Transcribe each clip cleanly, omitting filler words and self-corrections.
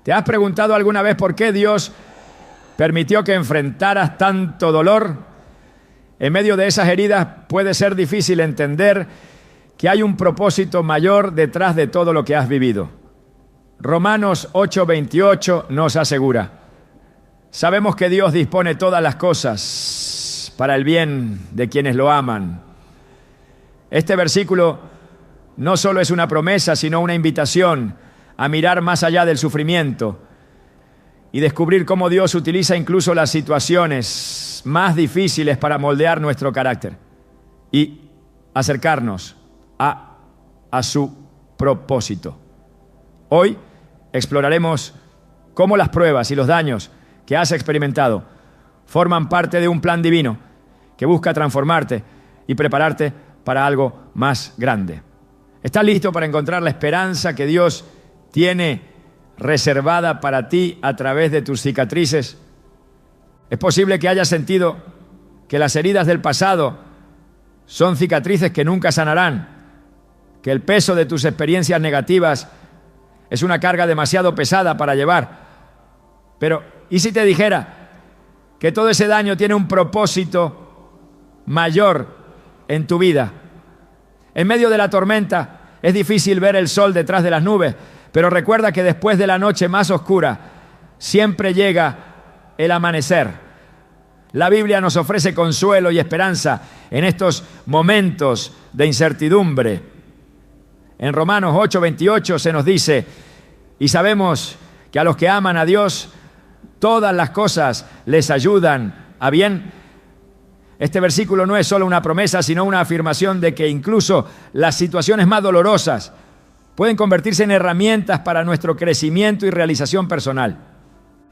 ¿Te has preguntado alguna vez por qué Dios permitió que enfrentaras tanto dolor? En medio de esas heridas puede ser difícil entender que hay un propósito mayor detrás de todo lo que has vivido. Romanos 8:28 nos asegura: sabemos que Dios dispone todas las cosas para el bien de quienes lo aman. Este versículo no solo es una promesa, sino una invitación a mirar más allá del sufrimiento y descubrir cómo Dios utiliza incluso las situaciones más difíciles para moldear nuestro carácter y acercarnos a su propósito. Hoy exploraremos cómo las pruebas y los daños que has experimentado forman parte de un plan divino que busca transformarte y prepararte para algo más grande. ¿Estás listo para encontrar la esperanza que Dios tiene reservada para ti a través de tus cicatrices? Es posible que hayas sentido que las heridas del pasado son cicatrices que nunca sanarán, que el peso de tus experiencias negativas es una carga demasiado pesada para llevar. Pero, ¿y si te dijera que todo ese daño tiene un propósito mayor en tu vida? En medio de la tormenta es difícil ver el sol detrás de las nubes, pero recuerda que después de la noche más oscura siempre llega el amanecer. La Biblia nos ofrece consuelo y esperanza en estos momentos de incertidumbre. En Romanos 8:28 se nos dice: y sabemos que a los que aman a Dios, todas las cosas les ayudan a bien. Este versículo no es solo una promesa, sino una afirmación de que incluso las situaciones más dolorosas pueden convertirse en herramientas para nuestro crecimiento y realización personal.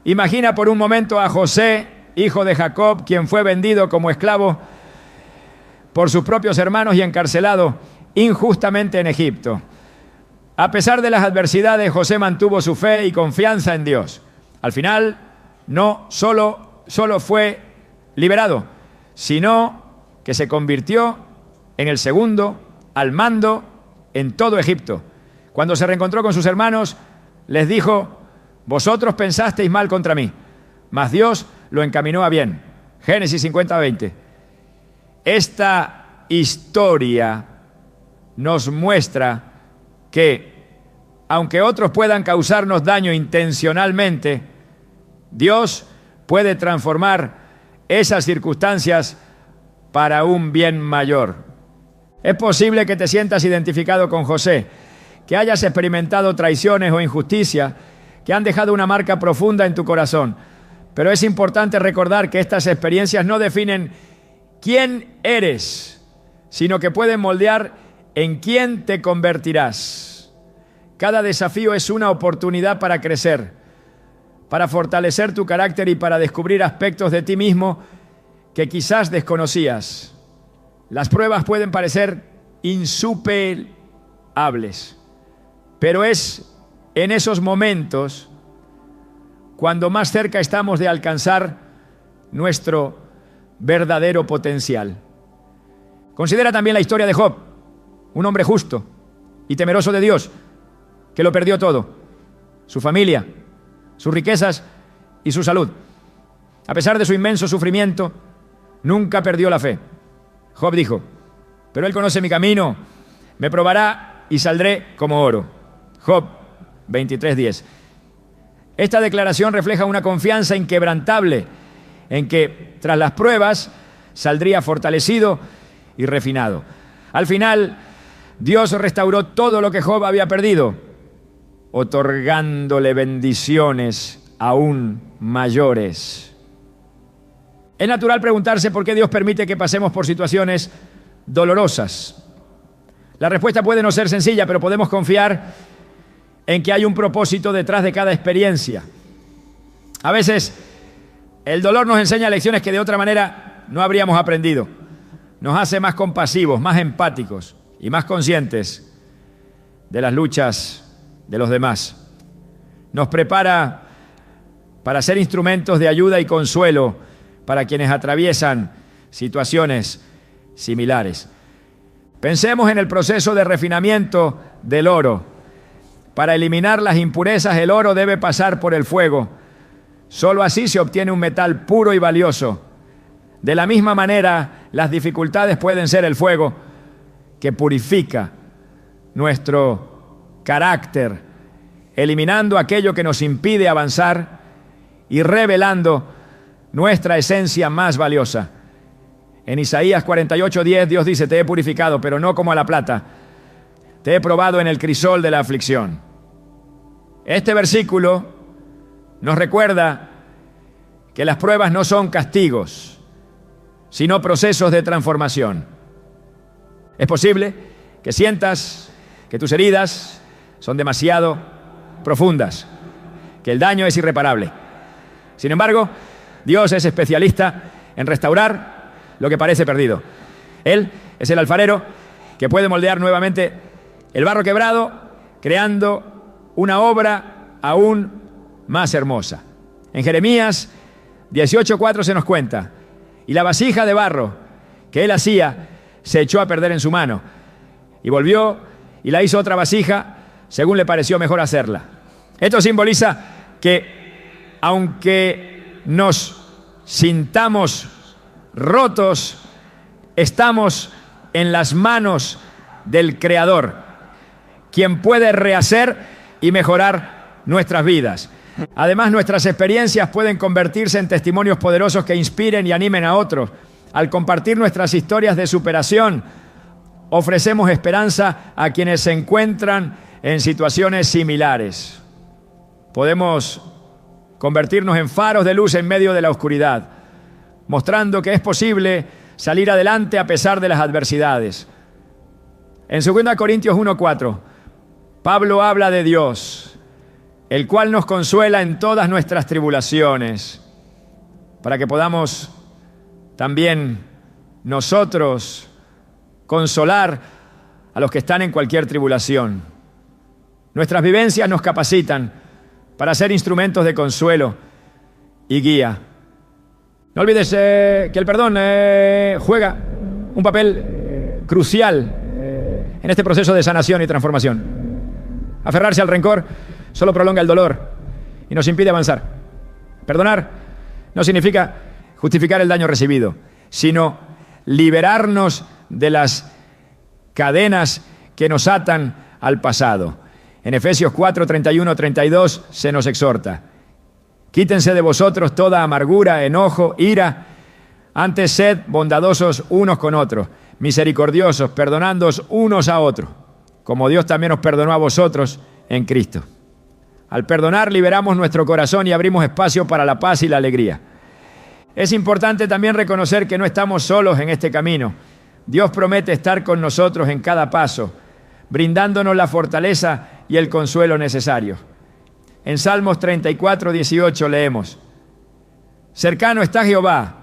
Imagina por un momento a José, hijo de Jacob, quien fue vendido como esclavo por sus propios hermanos y encarcelado injustamente en Egipto. A pesar de las adversidades, José mantuvo su fe y confianza en Dios. Al final, no solo fue liberado, sino que se convirtió en el segundo al mando en todo Egipto. Cuando se reencontró con sus hermanos, les dijo: vosotros pensasteis mal contra mí, mas Dios lo encaminó a bien. Génesis 50:20. Esta historia nos muestra que, aunque otros puedan causarnos daño intencionalmente, Dios puede transformar esas circunstancias para un bien mayor. Es posible que te sientas identificado con José, que hayas experimentado traiciones o injusticia que han dejado una marca profunda en tu corazón. Pero es importante recordar que estas experiencias no definen quién eres, sino que pueden moldear en quién te convertirás. Cada desafío es una oportunidad para crecer, para fortalecer tu carácter y para descubrir aspectos de ti mismo que quizás desconocías. Las pruebas pueden parecer insuperables, pero es en esos momentos cuando más cerca estamos de alcanzar nuestro verdadero potencial. Considera también la historia de Job, un hombre justo y temeroso de Dios, que lo perdió todo: su familia, sus riquezas y su salud. A pesar de su inmenso sufrimiento, nunca perdió la fe. Job dijo: pero Él conoce mi camino, me probará y saldré como oro. Job 23:10. Esta declaración refleja una confianza inquebrantable en que tras las pruebas saldría fortalecido y refinado. Al final, Dios restauró todo lo que Job había perdido, otorgándole bendiciones aún mayores. Es natural preguntarse por qué Dios permite que pasemos por situaciones dolorosas. La respuesta puede no ser sencilla, pero podemos confiar en que hay un propósito detrás de cada experiencia. A veces, el dolor nos enseña lecciones que de otra manera no habríamos aprendido. Nos hace más compasivos, más empáticos y más conscientes de las luchas de los demás. Nos prepara para ser instrumentos de ayuda y consuelo para quienes atraviesan situaciones similares. Pensemos en el proceso de refinamiento del oro. Para eliminar las impurezas, el oro debe pasar por el fuego. Solo así se obtiene un metal puro y valioso. De la misma manera, las dificultades pueden ser el fuego que purifica nuestro carácter, eliminando aquello que nos impide avanzar y revelando nuestra esencia más valiosa. En Isaías 48:10 Dios dice: te he purificado, pero no como a la plata. Te he probado en el crisol de la aflicción. Este versículo nos recuerda que las pruebas no son castigos, sino procesos de transformación. Es posible que sientas que tus heridas son demasiado profundas, que el daño es irreparable. Sin embargo, Dios es especialista en restaurar lo que parece perdido. Él es el alfarero que puede moldear nuevamente el barro quebrado, creando una obra aún más hermosa. En Jeremías 18:4 se nos cuenta: y la vasija de barro que él hacía se echó a perder en su mano, y volvió y la hizo otra vasija según le pareció mejor hacerla. Esto simboliza que aunque nos sintamos rotos, estamos en las manos del Creador, quien puede rehacer y mejorar nuestras vidas. Además, nuestras experiencias pueden convertirse en testimonios poderosos que inspiren y animen a otros. Al compartir nuestras historias de superación, ofrecemos esperanza a quienes se encuentran en situaciones similares. Podemos convertirnos en faros de luz en medio de la oscuridad, mostrando que es posible salir adelante a pesar de las adversidades. En 2 Corintios 1:4, Pablo habla de Dios, el cual nos consuela en todas nuestras tribulaciones, para que podamos también nosotros consolar a los que están en cualquier tribulación. Nuestras vivencias nos capacitan para ser instrumentos de consuelo y guía. No olvides que el perdón juega un papel crucial en este proceso de sanación y transformación. Aferrarse al rencor solo prolonga el dolor y nos impide avanzar. Perdonar no significa justificar el daño recibido, sino liberarnos de las cadenas que nos atan al pasado. En Efesios 4:31-32 se nos exhorta: quítense de vosotros toda amargura, enojo, ira. Antes sed bondadosos unos con otros, misericordiosos, perdonándoos unos a otros, como Dios también os perdonó a vosotros en Cristo. Al perdonar, liberamos nuestro corazón y abrimos espacio para la paz y la alegría. Es importante también reconocer que no estamos solos en este camino. Dios promete estar con nosotros en cada paso, brindándonos la fortaleza y el consuelo necesarios. En Salmos 34:18 leemos: cercano está Jehová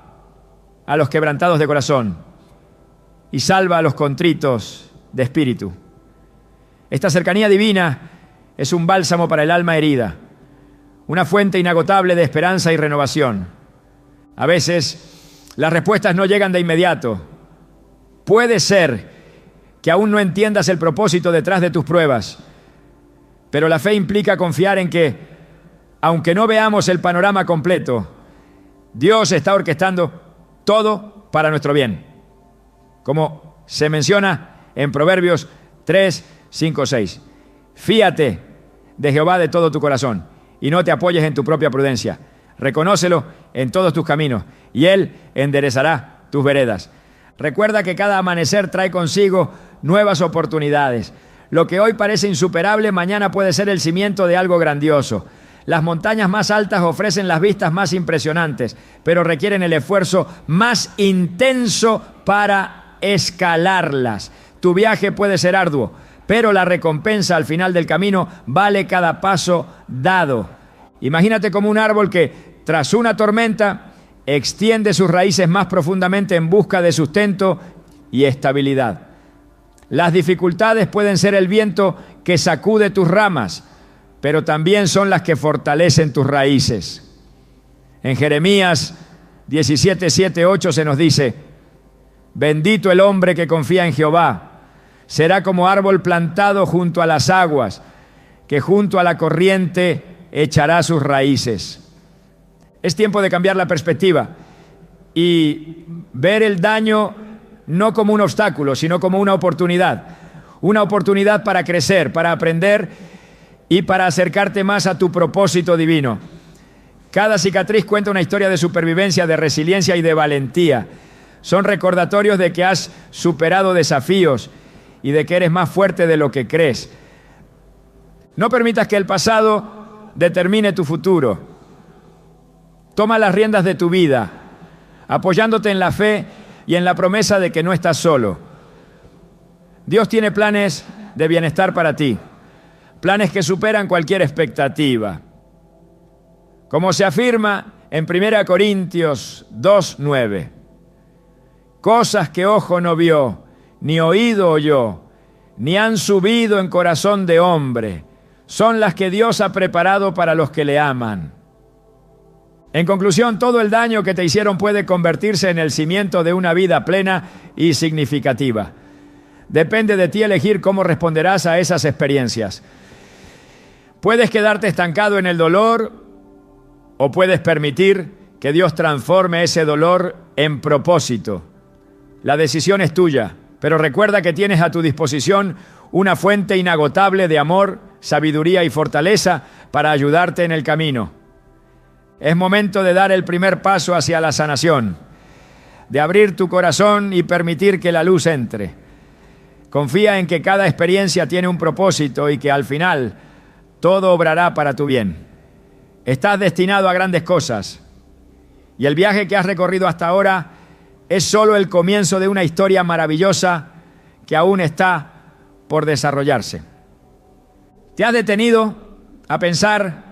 a los quebrantados de corazón y salva a los contritos de espíritu. Esta cercanía divina es un bálsamo para el alma herida, una fuente inagotable de esperanza y renovación. A veces las respuestas no llegan de inmediato. Puede ser que aún no entiendas el propósito detrás de tus pruebas, pero la fe implica confiar en que, aunque no veamos el panorama completo, Dios está orquestando todo para nuestro bien, como se menciona en Proverbios 3:5-6. Fíate de Jehová de todo tu corazón y no te apoyes en tu propia prudencia. Reconócelo en todos tus caminos y Él enderezará tus veredas. Recuerda que cada amanecer trae consigo nuevas oportunidades. Lo que hoy parece insuperable, mañana puede ser el cimiento de algo grandioso. Las montañas más altas ofrecen las vistas más impresionantes, pero requieren el esfuerzo más intenso para escalarlas. Tu viaje puede ser arduo, pero la recompensa al final del camino vale cada paso dado. Imagínate como un árbol que, tras una tormenta, extiende sus raíces más profundamente en busca de sustento y estabilidad. Las dificultades pueden ser el viento que sacude tus ramas, pero también son las que fortalecen tus raíces. En Jeremías 17:7-8 se nos dice: bendito el hombre que confía en Jehová, será como árbol plantado junto a las aguas, que junto a la corriente echará sus raíces. Es tiempo de cambiar la perspectiva y ver el daño no como un obstáculo, sino como una oportunidad para crecer, para aprender y para acercarte más a tu propósito divino. Cada cicatriz cuenta una historia de supervivencia, de resiliencia y de valentía. Son recordatorios de que has superado desafíos y de que eres más fuerte de lo que crees. No permitas que el pasado determine tu futuro. Toma las riendas de tu vida, apoyándote en la fe y en la promesa de que no estás solo. Dios tiene planes de bienestar para ti, planes que superan cualquier expectativa. Como se afirma en 1 Corintios 2:9, cosas que ojo no vio, ni oído oyó, ni han subido en corazón de hombre, son las que Dios ha preparado para los que le aman. En conclusión, todo el daño que te hicieron puede convertirse en el cimiento de una vida plena y significativa. Depende de ti elegir cómo responderás a esas experiencias. Puedes quedarte estancado en el dolor o puedes permitir que Dios transforme ese dolor en propósito. La decisión es tuya, pero recuerda que tienes a tu disposición una fuente inagotable de amor, sabiduría y fortaleza para ayudarte en el camino. Es momento de dar el primer paso hacia la sanación, de abrir tu corazón y permitir que la luz entre. Confía en que cada experiencia tiene un propósito y que al final todo obrará para tu bien. Estás destinado a grandes cosas y el viaje que has recorrido hasta ahora es solo el comienzo de una historia maravillosa que aún está por desarrollarse. ¿Te has detenido a pensar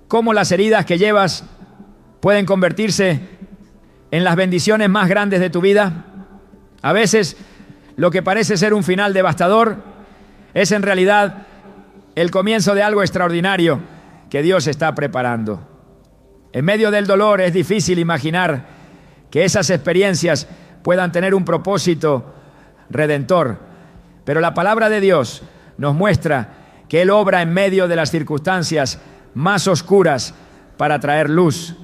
cómo las heridas que llevas pueden convertirse en las bendiciones más grandes de tu vida? A veces, lo que parece ser un final devastador es en realidad el comienzo de algo extraordinario que Dios está preparando. En medio del dolor es difícil imaginar que esas experiencias puedan tener un propósito redentor, pero la palabra de Dios nos muestra que Él obra en medio de las circunstancias más oscuras para traer luz.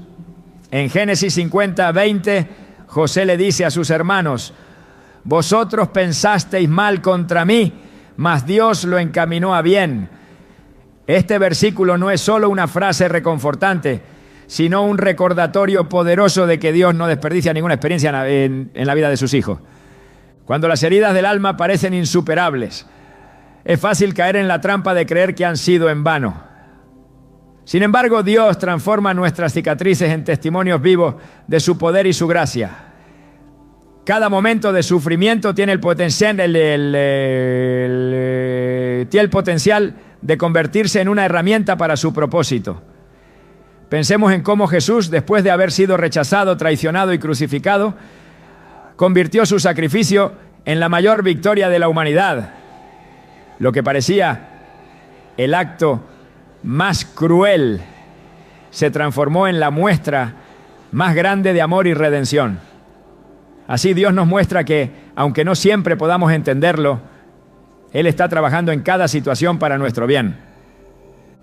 En Génesis 50:20, José le dice a sus hermanos: vosotros pensasteis mal contra mí, mas Dios lo encaminó a bien. Este versículo no es solo una frase reconfortante, sino un recordatorio poderoso de que Dios no desperdicia ninguna experiencia en la vida de sus hijos. Cuando las heridas del alma parecen insuperables, es fácil caer en la trampa de creer que han sido en vano. Sin embargo, Dios transforma nuestras cicatrices en testimonios vivos de su poder y su gracia. Cada momento de sufrimiento tiene el potencial de convertirse en una herramienta para su propósito. Pensemos en cómo Jesús, después de haber sido rechazado, traicionado y crucificado, convirtió su sacrificio en la mayor victoria de la humanidad. Lo que parecía el acto más cruel se transformó en la muestra más grande de amor y redención. Así Dios nos muestra que, aunque no siempre podamos entenderlo, Él está trabajando en cada situación para nuestro bien.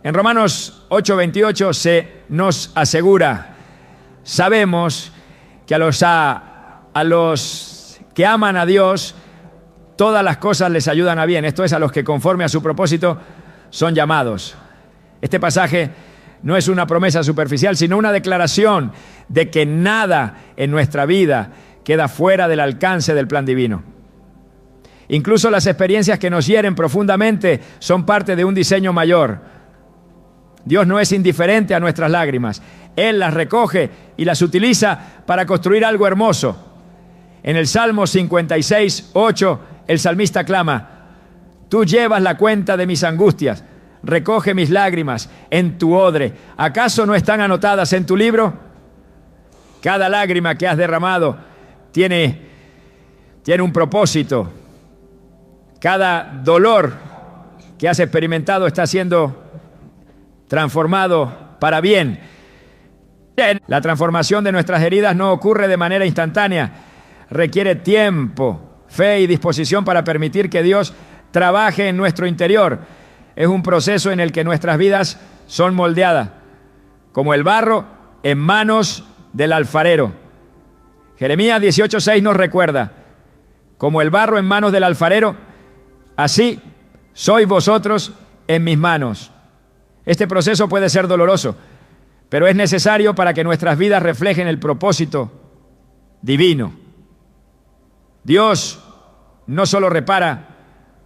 En Romanos 8:28 se nos asegura: sabemos que a los que aman a Dios, todas las cosas les ayudan a bien. Esto es, a los que conforme a su propósito son llamados. Este pasaje no es una promesa superficial, sino una declaración de que nada en nuestra vida queda fuera del alcance del plan divino. Incluso las experiencias que nos hieren profundamente son parte de un diseño mayor. Dios no es indiferente a nuestras lágrimas. Él las recoge y las utiliza para construir algo hermoso. En el Salmo 56:8, el salmista clama: tú llevas la cuenta de mis angustias, recoge mis lágrimas en tu odre. ¿Acaso no están anotadas en tu libro? Cada lágrima que has derramado tiene un propósito. Cada dolor que has experimentado está siendo transformado para bien. La transformación de nuestras heridas no ocurre de manera instantánea. Requiere tiempo, fe y disposición para permitir que Dios trabaje en nuestro interior. es un proceso en el que nuestras vidas son moldeadas, como el barro en manos del alfarero. Jeremías 18:6 nos recuerda, como el barro en manos del alfarero, así sois vosotros en mis manos. Este proceso puede ser doloroso, pero es necesario para que nuestras vidas reflejen el propósito divino. Dios no solo repara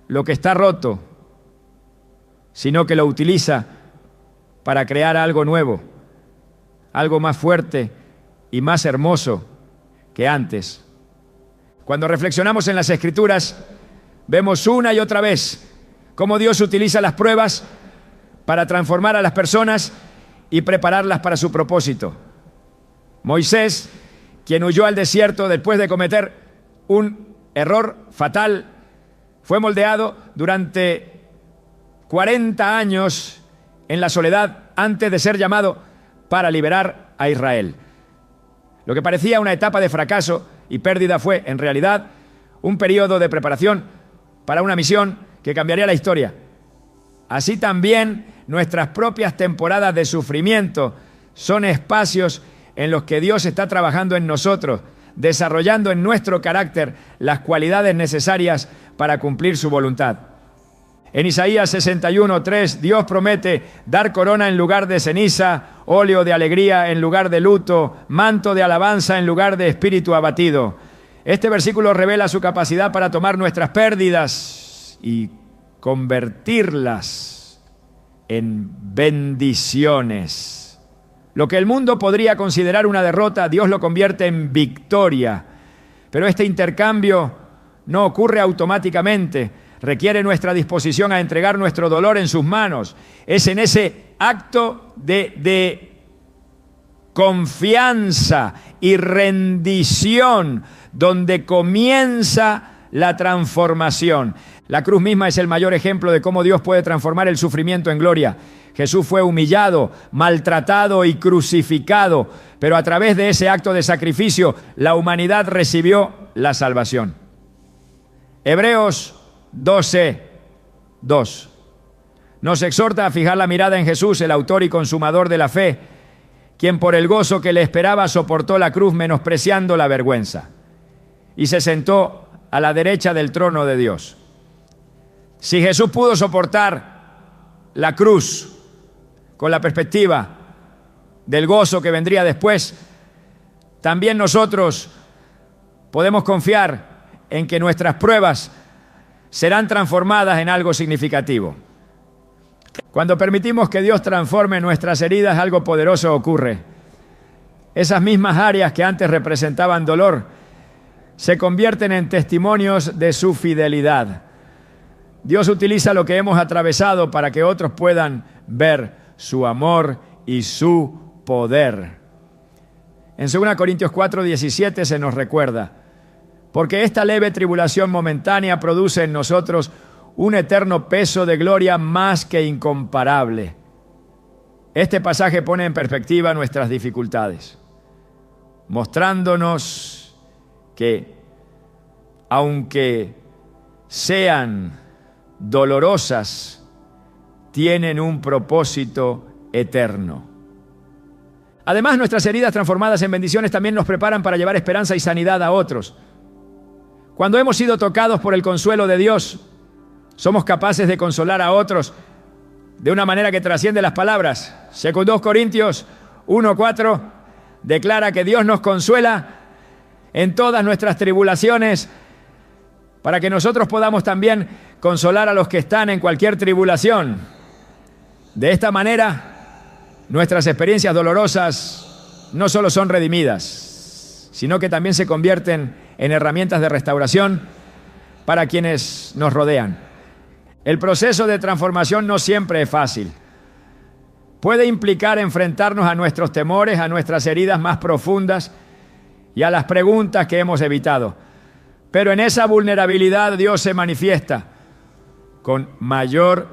lo que está roto, sino que lo utiliza para crear algo nuevo, algo más fuerte y más hermoso que antes. Cuando reflexionamos en las Escrituras, vemos una y otra vez cómo Dios utiliza las pruebas para transformar a las personas y prepararlas para su propósito. Moisés, quien huyó al desierto después de cometer un error fatal, fue moldeado durante 40 años en la soledad antes de ser llamado para liberar a Israel. Lo que parecía una etapa de fracaso y pérdida fue, en realidad, un periodo de preparación para una misión que cambiaría la historia. Así también nuestras propias temporadas de sufrimiento son espacios en los que Dios está trabajando en nosotros, desarrollando en nuestro carácter las cualidades necesarias para cumplir su voluntad. En Isaías 61:3, Dios promete dar corona en lugar de ceniza, óleo de alegría en lugar de luto, manto de alabanza en lugar de espíritu abatido. Este versículo revela su capacidad para tomar nuestras pérdidas y convertirlas en bendiciones. Lo que el mundo podría considerar una derrota, Dios lo convierte en victoria. Pero este intercambio no ocurre automáticamente. Requiere nuestra disposición a entregar nuestro dolor en sus manos. Es en ese acto de confianza y rendición donde comienza la transformación. La cruz misma es el mayor ejemplo de cómo Dios puede transformar el sufrimiento en gloria. Jesús fue humillado, maltratado y crucificado, pero a través de ese acto de sacrificio, la humanidad recibió la salvación. Hebreos 12:2 nos exhorta a fijar la mirada en Jesús, el autor y consumador de la fe, quien por el gozo que le esperaba soportó la cruz menospreciando la vergüenza y se sentó a la derecha del trono de Dios. Si Jesús pudo soportar la cruz con la perspectiva del gozo que vendría después, también nosotros podemos confiar en que nuestras pruebas serán transformadas en algo significativo. Cuando permitimos que Dios transforme nuestras heridas, algo poderoso ocurre. Esas mismas áreas que antes representaban dolor se convierten en testimonios de su fidelidad. Dios utiliza lo que hemos atravesado para que otros puedan ver su amor y su poder. En 2 Corintios 4:17 se nos recuerda: porque esta leve tribulación momentánea produce en nosotros un eterno peso de gloria más que incomparable. Este pasaje pone en perspectiva nuestras dificultades, mostrándonos que, aunque sean dolorosas, tienen un propósito eterno. Además, nuestras heridas transformadas en bendiciones también nos preparan para llevar esperanza y sanidad a otros. Cuando hemos sido tocados por el consuelo de Dios, somos capaces de consolar a otros de una manera que trasciende las palabras. 2 Corintios 1:4 declara que Dios nos consuela en todas nuestras tribulaciones para que nosotros podamos también consolar a los que están en cualquier tribulación. De esta manera, nuestras experiencias dolorosas no solo son redimidas, sino que también se convierten en herramientas de restauración para quienes nos rodean. El proceso de transformación no siempre es fácil. Puede implicar enfrentarnos a nuestros temores, a nuestras heridas más profundas y a las preguntas que hemos evitado. Pero en esa vulnerabilidad Dios se manifiesta con mayor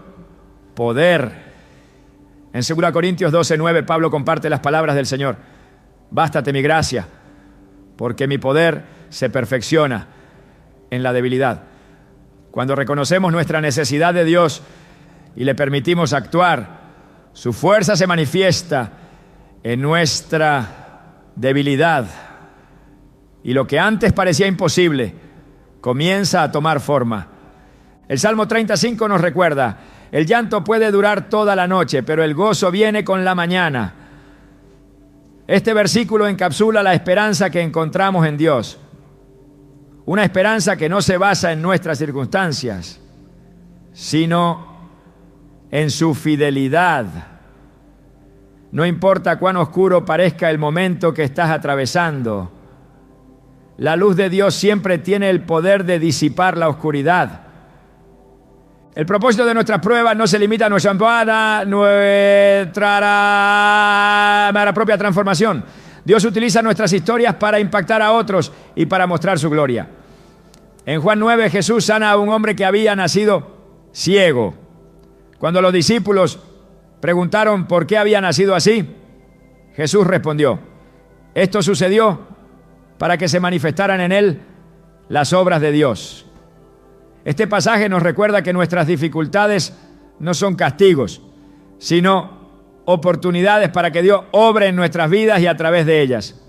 poder. En 2 Corintios 12:9 Pablo comparte las palabras del Señor: bástate mi gracia, porque mi poder se perfecciona en la debilidad. Cuando reconocemos nuestra necesidad de Dios y le permitimos actuar, su fuerza se manifiesta en nuestra debilidad. Y lo que antes parecía imposible comienza a tomar forma. El Salmo 35 nos recuerda: el llanto puede durar toda la noche, pero el gozo viene con la mañana. Este versículo encapsula la esperanza que encontramos en Dios. Una esperanza que no se basa en nuestras circunstancias, sino en su fidelidad. No importa cuán oscuro parezca el momento que estás atravesando, la luz de Dios siempre tiene el poder de disipar la oscuridad. El propósito de nuestras pruebas no se limita a nuestra propia transformación. Dios utiliza nuestras historias para impactar a otros y para mostrar su gloria. En Juan 9, Jesús sana a un hombre que había nacido ciego. Cuando los discípulos preguntaron por qué había nacido así, Jesús respondió: esto sucedió para que se manifestaran en él las obras de Dios. Este pasaje nos recuerda que nuestras dificultades no son castigos, sino oportunidades para que Dios obre en nuestras vidas y a través de ellas.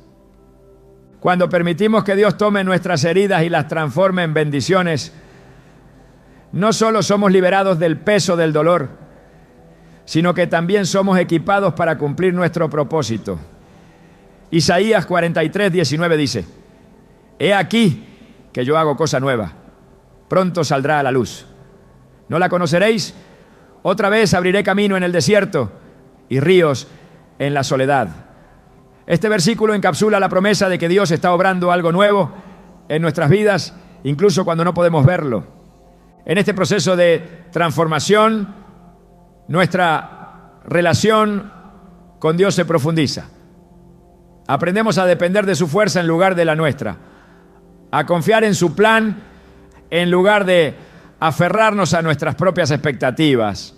Cuando permitimos que Dios tome nuestras heridas y las transforme en bendiciones, no solo somos liberados del peso del dolor, sino que también somos equipados para cumplir nuestro propósito. Isaías 43:19 dice: he aquí que yo hago cosa nueva, pronto saldrá a la luz. ¿No la conoceréis? Otra vez abriré camino en el desierto y ríos en la soledad. Este versículo encapsula la promesa de que Dios está obrando algo nuevo en nuestras vidas, incluso cuando no podemos verlo. En este proceso de transformación, nuestra relación con Dios se profundiza. Aprendemos a depender de su fuerza en lugar de la nuestra, a confiar en su plan en lugar de aferrarnos a nuestras propias expectativas.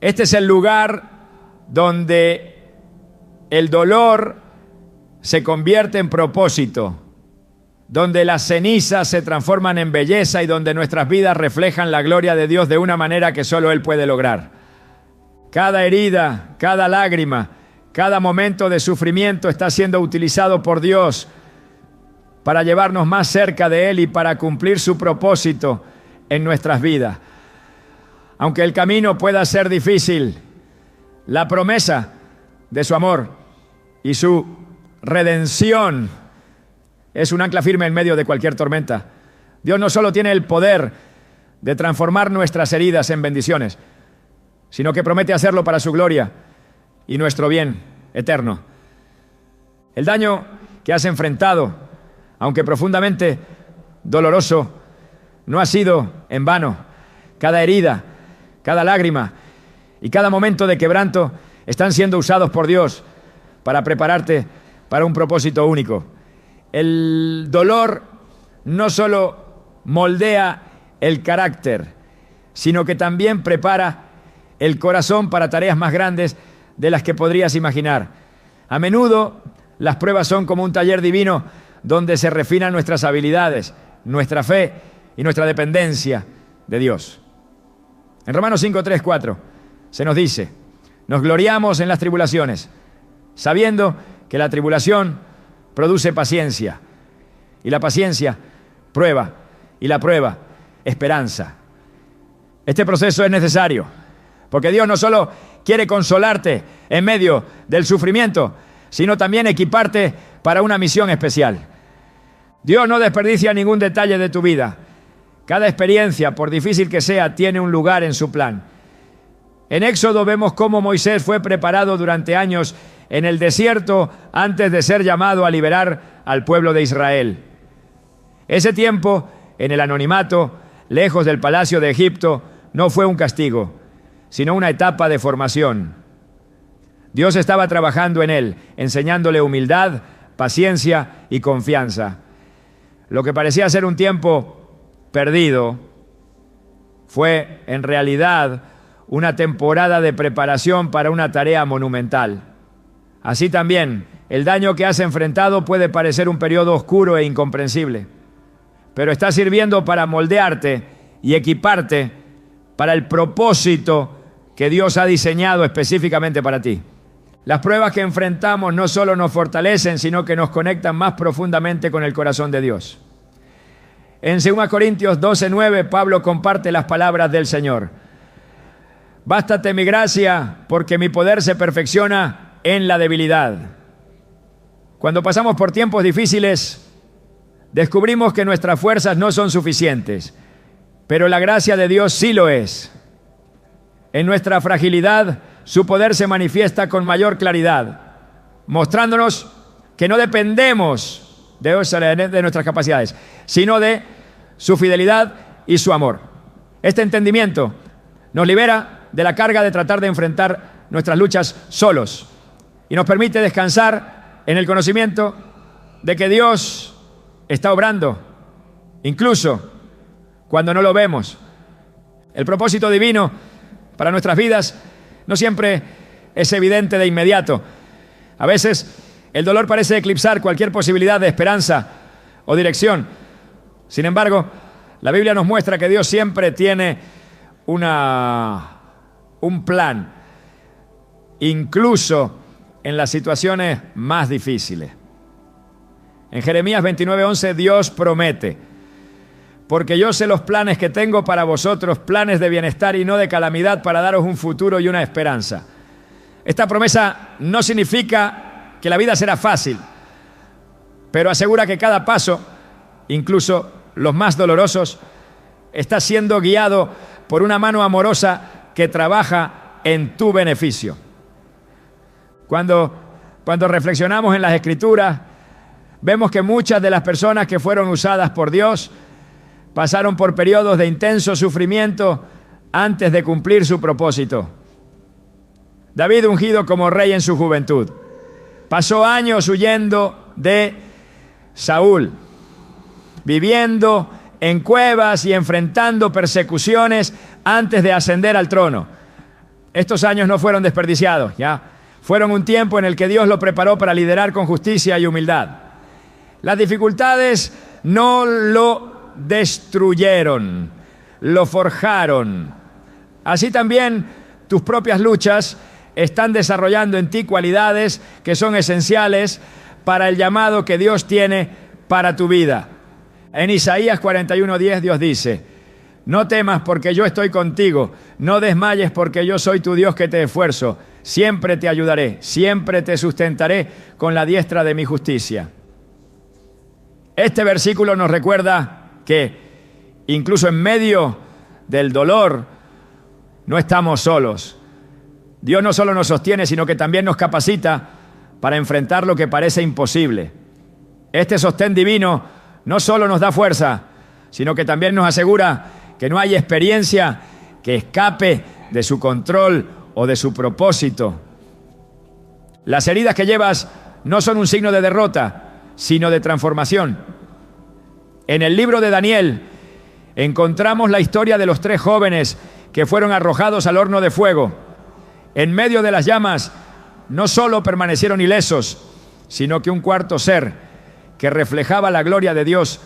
Este es el lugar donde el dolor se convierte en propósito, donde las cenizas se transforman en belleza y donde nuestras vidas reflejan la gloria de Dios de una manera que solo Él puede lograr. Cada herida, cada lágrima, cada momento de sufrimiento está siendo utilizado por Dios para llevarnos más cerca de Él y para cumplir su propósito en nuestras vidas. Aunque el camino pueda ser difícil, la promesa de su amor y su redención es un ancla firme en medio de cualquier tormenta. Dios no solo tiene el poder de transformar nuestras heridas en bendiciones, sino que promete hacerlo para su gloria y nuestro bien eterno. El daño que has enfrentado, aunque profundamente doloroso, no ha sido en vano. Cada herida, cada lágrima y cada momento de quebranto están siendo usados por Dios para prepararte para un propósito único. El dolor no solo moldea el carácter, sino que también prepara el corazón para tareas más grandes de las que podrías imaginar. A menudo las pruebas son como un taller divino donde se refinan nuestras habilidades, nuestra fe y nuestra dependencia de Dios. En Romanos 5, 3, 4 se nos dice: nos gloriamos en las tribulaciones, sabiendo que la tribulación produce paciencia, y la paciencia, prueba, y la prueba, esperanza. Este proceso es necesario, porque Dios no solo quiere consolarte en medio del sufrimiento, sino también equiparte para una misión especial. Dios no desperdicia ningún detalle de tu vida. Cada experiencia, por difícil que sea, tiene un lugar en su plan. En Éxodo vemos cómo Moisés fue preparado durante años en el desierto antes de ser llamado a liberar al pueblo de Israel. Ese tiempo, en el anonimato, lejos del palacio de Egipto, no fue un castigo, sino una etapa de formación. Dios estaba trabajando en él, enseñándole humildad, paciencia y confianza. Lo que parecía ser un tiempo perdido fue, en realidad, una temporada de preparación para una tarea monumental. Así también, el daño que has enfrentado puede parecer un periodo oscuro e incomprensible, pero está sirviendo para moldearte y equiparte para el propósito que Dios ha diseñado específicamente para ti. Las pruebas que enfrentamos no solo nos fortalecen, sino que nos conectan más profundamente con el corazón de Dios. En 2 Corintios 12:9, Pablo comparte las palabras del Señor. Bástate mi gracia, porque mi poder se perfecciona en la debilidad. Cuando pasamos por tiempos difíciles, descubrimos que nuestras fuerzas no son suficientes, pero la gracia de Dios sí lo es. En nuestra fragilidad, su poder se manifiesta con mayor claridad, mostrándonos que no dependemos de nuestras capacidades, sino de su fidelidad y su amor. Este entendimiento nos libera de la carga de tratar de enfrentar nuestras luchas solos y nos permite descansar en el conocimiento de que Dios está obrando, incluso cuando no lo vemos. El propósito divino para nuestras vidas no siempre es evidente de inmediato. A veces el dolor parece eclipsar cualquier posibilidad de esperanza o dirección. Sin embargo, la Biblia nos muestra que Dios siempre tiene un plan, incluso en las situaciones más difíciles. En Jeremías 29:11 Dios promete: porque yo sé los planes que tengo para vosotros, planes de bienestar y no de calamidad, para daros un futuro y una esperanza. Esta promesa no significa que la vida será fácil, pero asegura que cada paso, incluso los más dolorosos, está siendo guiado por una mano amorosa que trabaja en tu beneficio. Cuando reflexionamos en las Escrituras, vemos que muchas de las personas que fueron usadas por Dios pasaron por periodos de intenso sufrimiento antes de cumplir su propósito. David, ungido como rey en su juventud, pasó años huyendo de Saúl, viviendo en cuevas y enfrentando persecuciones antes de ascender al trono. Estos años no fueron desperdiciados, ¿ya? Fueron un tiempo en el que Dios lo preparó para liderar con justicia y humildad. Las dificultades no lo destruyeron, lo forjaron. Así también tus propias luchas están desarrollando en ti cualidades que son esenciales para el llamado que Dios tiene para tu vida. En Isaías 41:10 Dios dice: no temas porque yo estoy contigo, no desmayes porque yo soy tu Dios que te esfuerzo, siempre te ayudaré, siempre te sustentaré con la diestra de mi justicia. Este versículo nos recuerda que incluso en medio del dolor no estamos solos. Dios no solo nos sostiene, sino que también nos capacita para enfrentar lo que parece imposible. Este sostén divino no solo nos da fuerza, sino que también nos asegura que no hay experiencia que escape de su control o de su propósito. Las heridas que llevas no son un signo de derrota, sino de transformación. En el libro de Daniel encontramos la historia de los 3 jóvenes que fueron arrojados al horno de fuego. En medio de las llamas no solo permanecieron ilesos, sino que un cuarto ser que reflejaba la gloria de Dios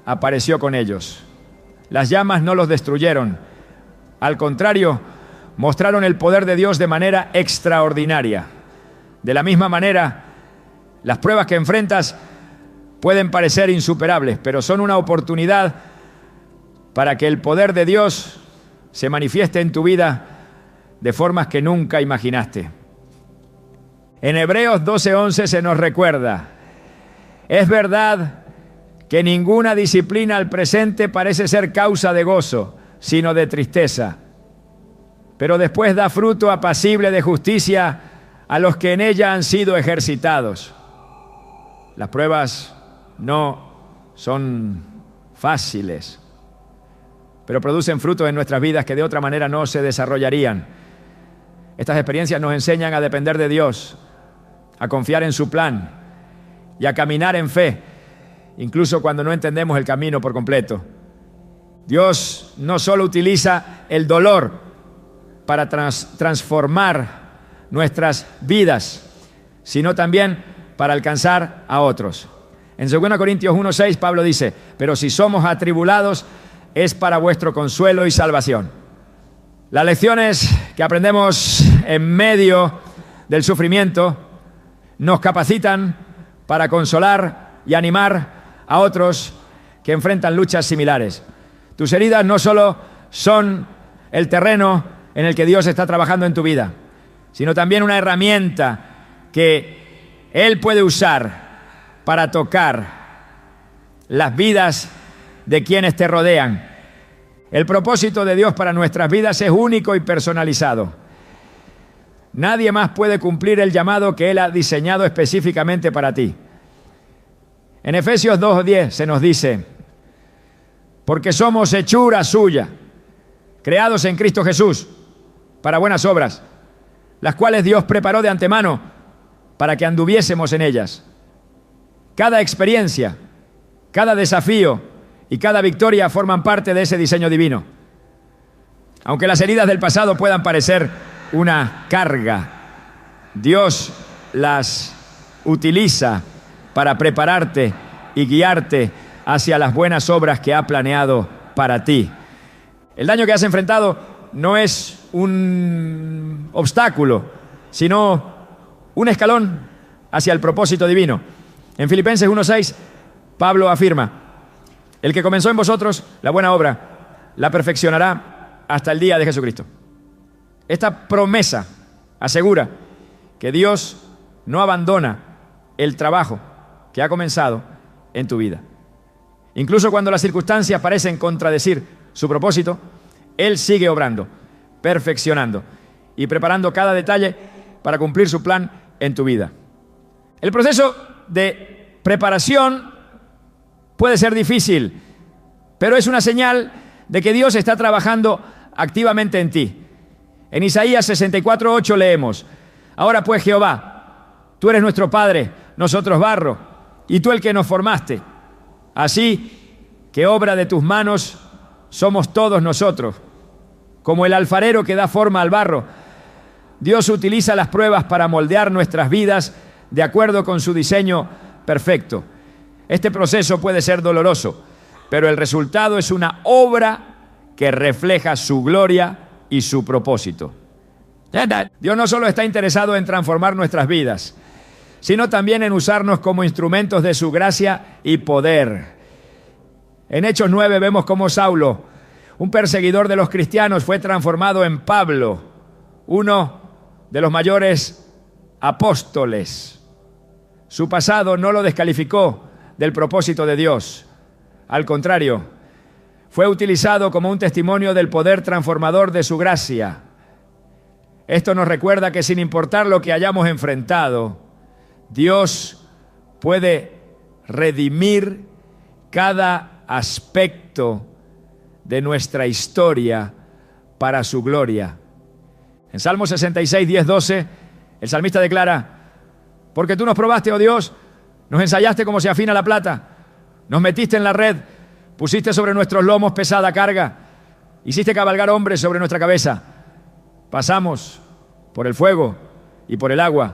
apareció con ellos. Las llamas no los destruyeron. Al contrario, mostraron el poder de Dios de manera extraordinaria. De la misma manera, las pruebas que enfrentas pueden parecer insuperables, pero son una oportunidad para que el poder de Dios se manifieste en tu vida de formas que nunca imaginaste. En Hebreos 12:11 se nos recuerda: es verdad que ninguna disciplina al presente parece ser causa de gozo, sino de tristeza, pero después da fruto apacible de justicia a los que en ella han sido ejercitados. Las pruebas no son fáciles, pero producen frutos en nuestras vidas que de otra manera no se desarrollarían. Estas experiencias nos enseñan a depender de Dios, a confiar en su plan y a caminar en fe, incluso cuando no entendemos el camino por completo. Dios no solo utiliza el dolor para transformar nuestras vidas, sino también para alcanzar a otros. En 2 Corintios 1:6 Pablo dice: pero si somos atribulados, es para vuestro consuelo y salvación. Las lecciones que aprendemos en medio del sufrimiento nos capacitan para consolar y animar a otros que enfrentan luchas similares. Tus heridas no solo son el terreno en el que Dios está trabajando en tu vida, sino también una herramienta que Él puede usar para tocar las vidas de quienes te rodean. El propósito de Dios para nuestras vidas es único y personalizado. Nadie más puede cumplir el llamado que Él ha diseñado específicamente para ti. En Efesios 2:10 se nos dice: porque somos hechura suya, creados en Cristo Jesús, para buenas obras, las cuales Dios preparó de antemano para que anduviésemos en ellas. Cada experiencia, cada desafío y cada victoria forman parte de ese diseño divino. Aunque las heridas del pasado puedan parecer una carga, Dios las utiliza para prepararte y guiarte hacia las buenas obras que ha planeado para ti. El daño que has enfrentado no es un obstáculo, sino un escalón hacia el propósito divino. En Filipenses 1:6, Pablo afirma: el que comenzó en vosotros la buena obra, la perfeccionará hasta el día de Jesucristo. Esta promesa asegura que Dios no abandona el trabajo que ha comenzado en tu vida. Incluso cuando las circunstancias parecen contradecir su propósito, Él sigue obrando, perfeccionando y preparando cada detalle para cumplir su plan en tu vida. El proceso de preparación puede ser difícil, pero es una señal de que Dios está trabajando activamente en ti. En Isaías 64:8 leemos: ahora pues, Jehová, tú eres nuestro Padre, nosotros barro, y tú el que nos formaste. Así que obra de tus manos somos todos nosotros. Como el alfarero que da forma al barro, Dios utiliza las pruebas para moldear nuestras vidas de acuerdo con su diseño perfecto. Este proceso puede ser doloroso, pero el resultado es una obra que refleja su gloria y su propósito. Dios no solo está interesado en transformar nuestras vidas, sino también en usarnos como instrumentos de su gracia y poder. En Hechos 9 vemos cómo Saulo, un perseguidor de los cristianos, fue transformado en Pablo, uno de los mayores apóstoles. Su pasado no lo descalificó del propósito de Dios. Al contrario, fue utilizado como un testimonio del poder transformador de su gracia. Esto nos recuerda que sin importar lo que hayamos enfrentado, Dios puede redimir cada aspecto de nuestra historia para su gloria. En Salmo 66, 10, 12, el salmista declara: porque tú nos probaste, oh Dios, nos ensayaste como se afina la plata, nos metiste en la red, pusiste sobre nuestros lomos pesada carga, hiciste cabalgar hombres sobre nuestra cabeza. Pasamos por el fuego y por el agua,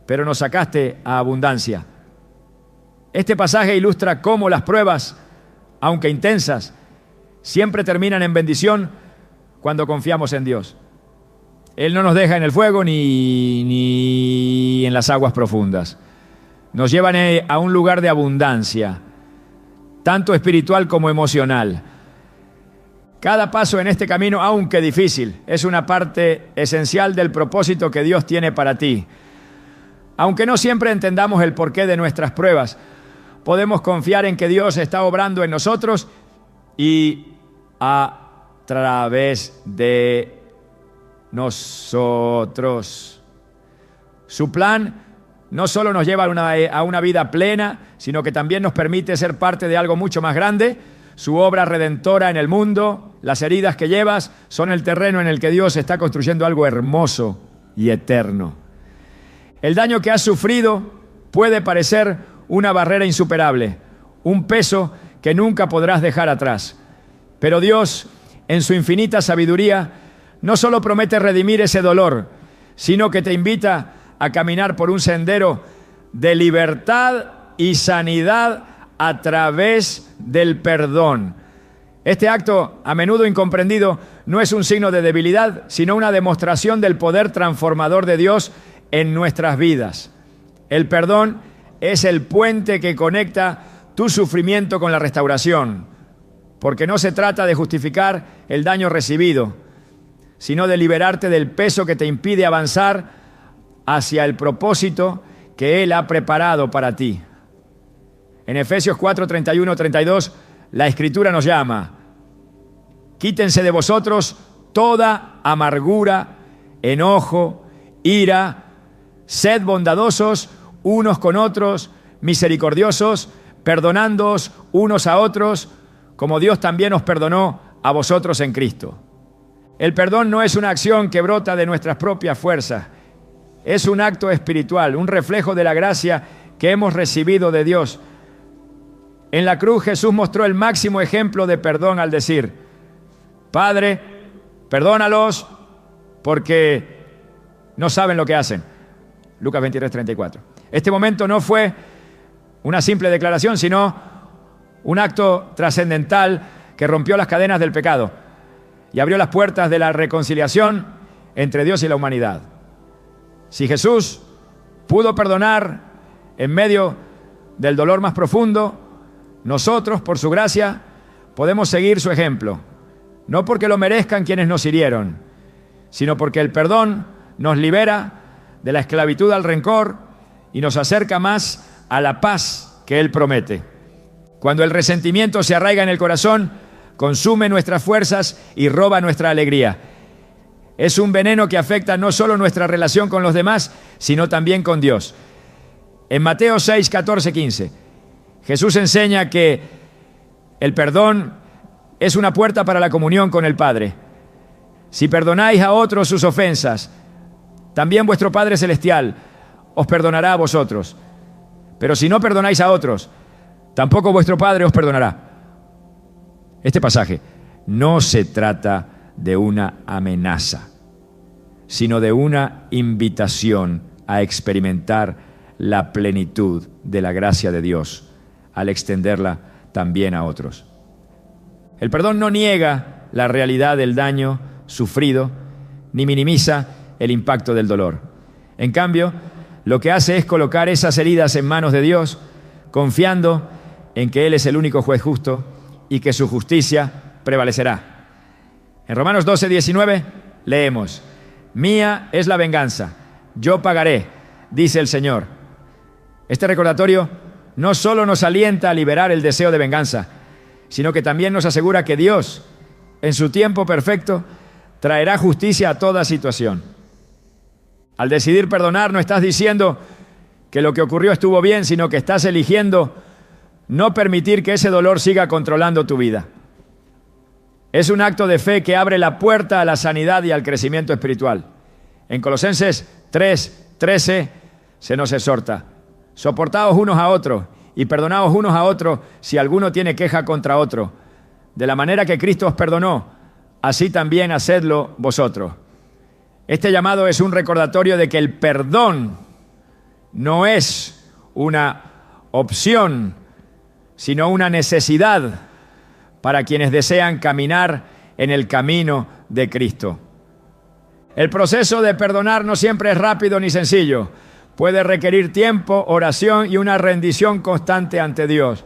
pero nos sacaste a abundancia. Este pasaje ilustra cómo las pruebas, aunque intensas, siempre terminan en bendición cuando confiamos en Dios. Él no nos deja en el fuego ni en las aguas profundas. Nos llevan a un lugar de abundancia, tanto espiritual como emocional. Cada paso en este camino, aunque difícil, es una parte esencial del propósito que Dios tiene para ti. Aunque no siempre entendamos el porqué de nuestras pruebas, podemos confiar en que Dios está obrando en nosotros y a través de nosotros. Su plan no solo nos lleva a una vida plena, sino que también nos permite ser parte de algo mucho más grande. Su obra redentora en el mundo, las heridas que llevas, son el terreno en el que Dios está construyendo algo hermoso y eterno. El daño que has sufrido puede parecer una barrera insuperable, un peso que nunca podrás dejar atrás. Pero Dios, en su infinita sabiduría, no solo promete redimir ese dolor, sino que te invita a caminar por un sendero de libertad y sanidad a través del perdón. Este acto, a menudo incomprendido, no es un signo de debilidad, sino una demostración del poder transformador de Dios en nuestras vidas. El perdón es el puente que conecta tu sufrimiento con la restauración, porque no se trata de justificar el daño recibido, sino de liberarte del peso que te impide avanzar hacia el propósito que Él ha preparado para ti. En Efesios 4, 31, 32, la Escritura nos llama: quítense de vosotros toda amargura, enojo, ira, sed bondadosos unos con otros, misericordiosos, perdonándoos unos a otros, como Dios también os perdonó a vosotros en Cristo. El perdón no es una acción que brota de nuestras propias fuerzas, es un acto espiritual, un reflejo de la gracia que hemos recibido de Dios. En la cruz Jesús mostró el máximo ejemplo de perdón al decir: Padre, perdónalos porque no saben lo que hacen. Lucas 23, 34. Este momento no fue una simple declaración, sino un acto trascendental que rompió las cadenas del pecado y abrió las puertas de la reconciliación entre Dios y la humanidad. Si Jesús pudo perdonar en medio del dolor más profundo, nosotros, por su gracia, podemos seguir su ejemplo. No porque lo merezcan quienes nos hirieron, sino porque el perdón nos libera de la esclavitud al rencor y nos acerca más a la paz que Él promete. Cuando el resentimiento se arraiga en el corazón, consume nuestras fuerzas y roba nuestra alegría. Es un veneno que afecta no solo nuestra relación con los demás, sino también con Dios. En Mateo 6, 14, 15, Jesús enseña que el perdón es una puerta para la comunión con el Padre. Si perdonáis a otros sus ofensas, también vuestro Padre Celestial os perdonará a vosotros. Pero si no perdonáis a otros, tampoco vuestro Padre os perdonará. Este pasaje no se trata de una amenaza, sino de una invitación a experimentar la plenitud de la gracia de Dios al extenderla también a otros. El perdón no niega la realidad del daño sufrido, ni minimiza el impacto del dolor. En cambio, lo que hace es colocar esas heridas en manos de Dios, confiando en que Él es el único juez justo y que su justicia prevalecerá. En Romanos 12, 19 leemos: mía es la venganza, yo pagaré, dice el Señor. Este recordatorio no solo nos alienta a liberar el deseo de venganza, sino que también nos asegura que Dios, en su tiempo perfecto, traerá justicia a toda situación. Al decidir perdonar, no estás diciendo que lo que ocurrió estuvo bien, sino que estás eligiendo no permitir que ese dolor siga controlando tu vida. Es un acto de fe que abre la puerta a la sanidad y al crecimiento espiritual. En Colosenses 3, 13 se nos exhorta: soportaos unos a otros y perdonaos unos a otros si alguno tiene queja contra otro. De la manera que Cristo os perdonó, así también hacedlo vosotros. Este llamado es un recordatorio de que el perdón no es una opción, sino una necesidad para quienes desean caminar en el camino de Cristo. El proceso de perdonar no siempre es rápido ni sencillo. Puede requerir tiempo, oración y una rendición constante ante Dios.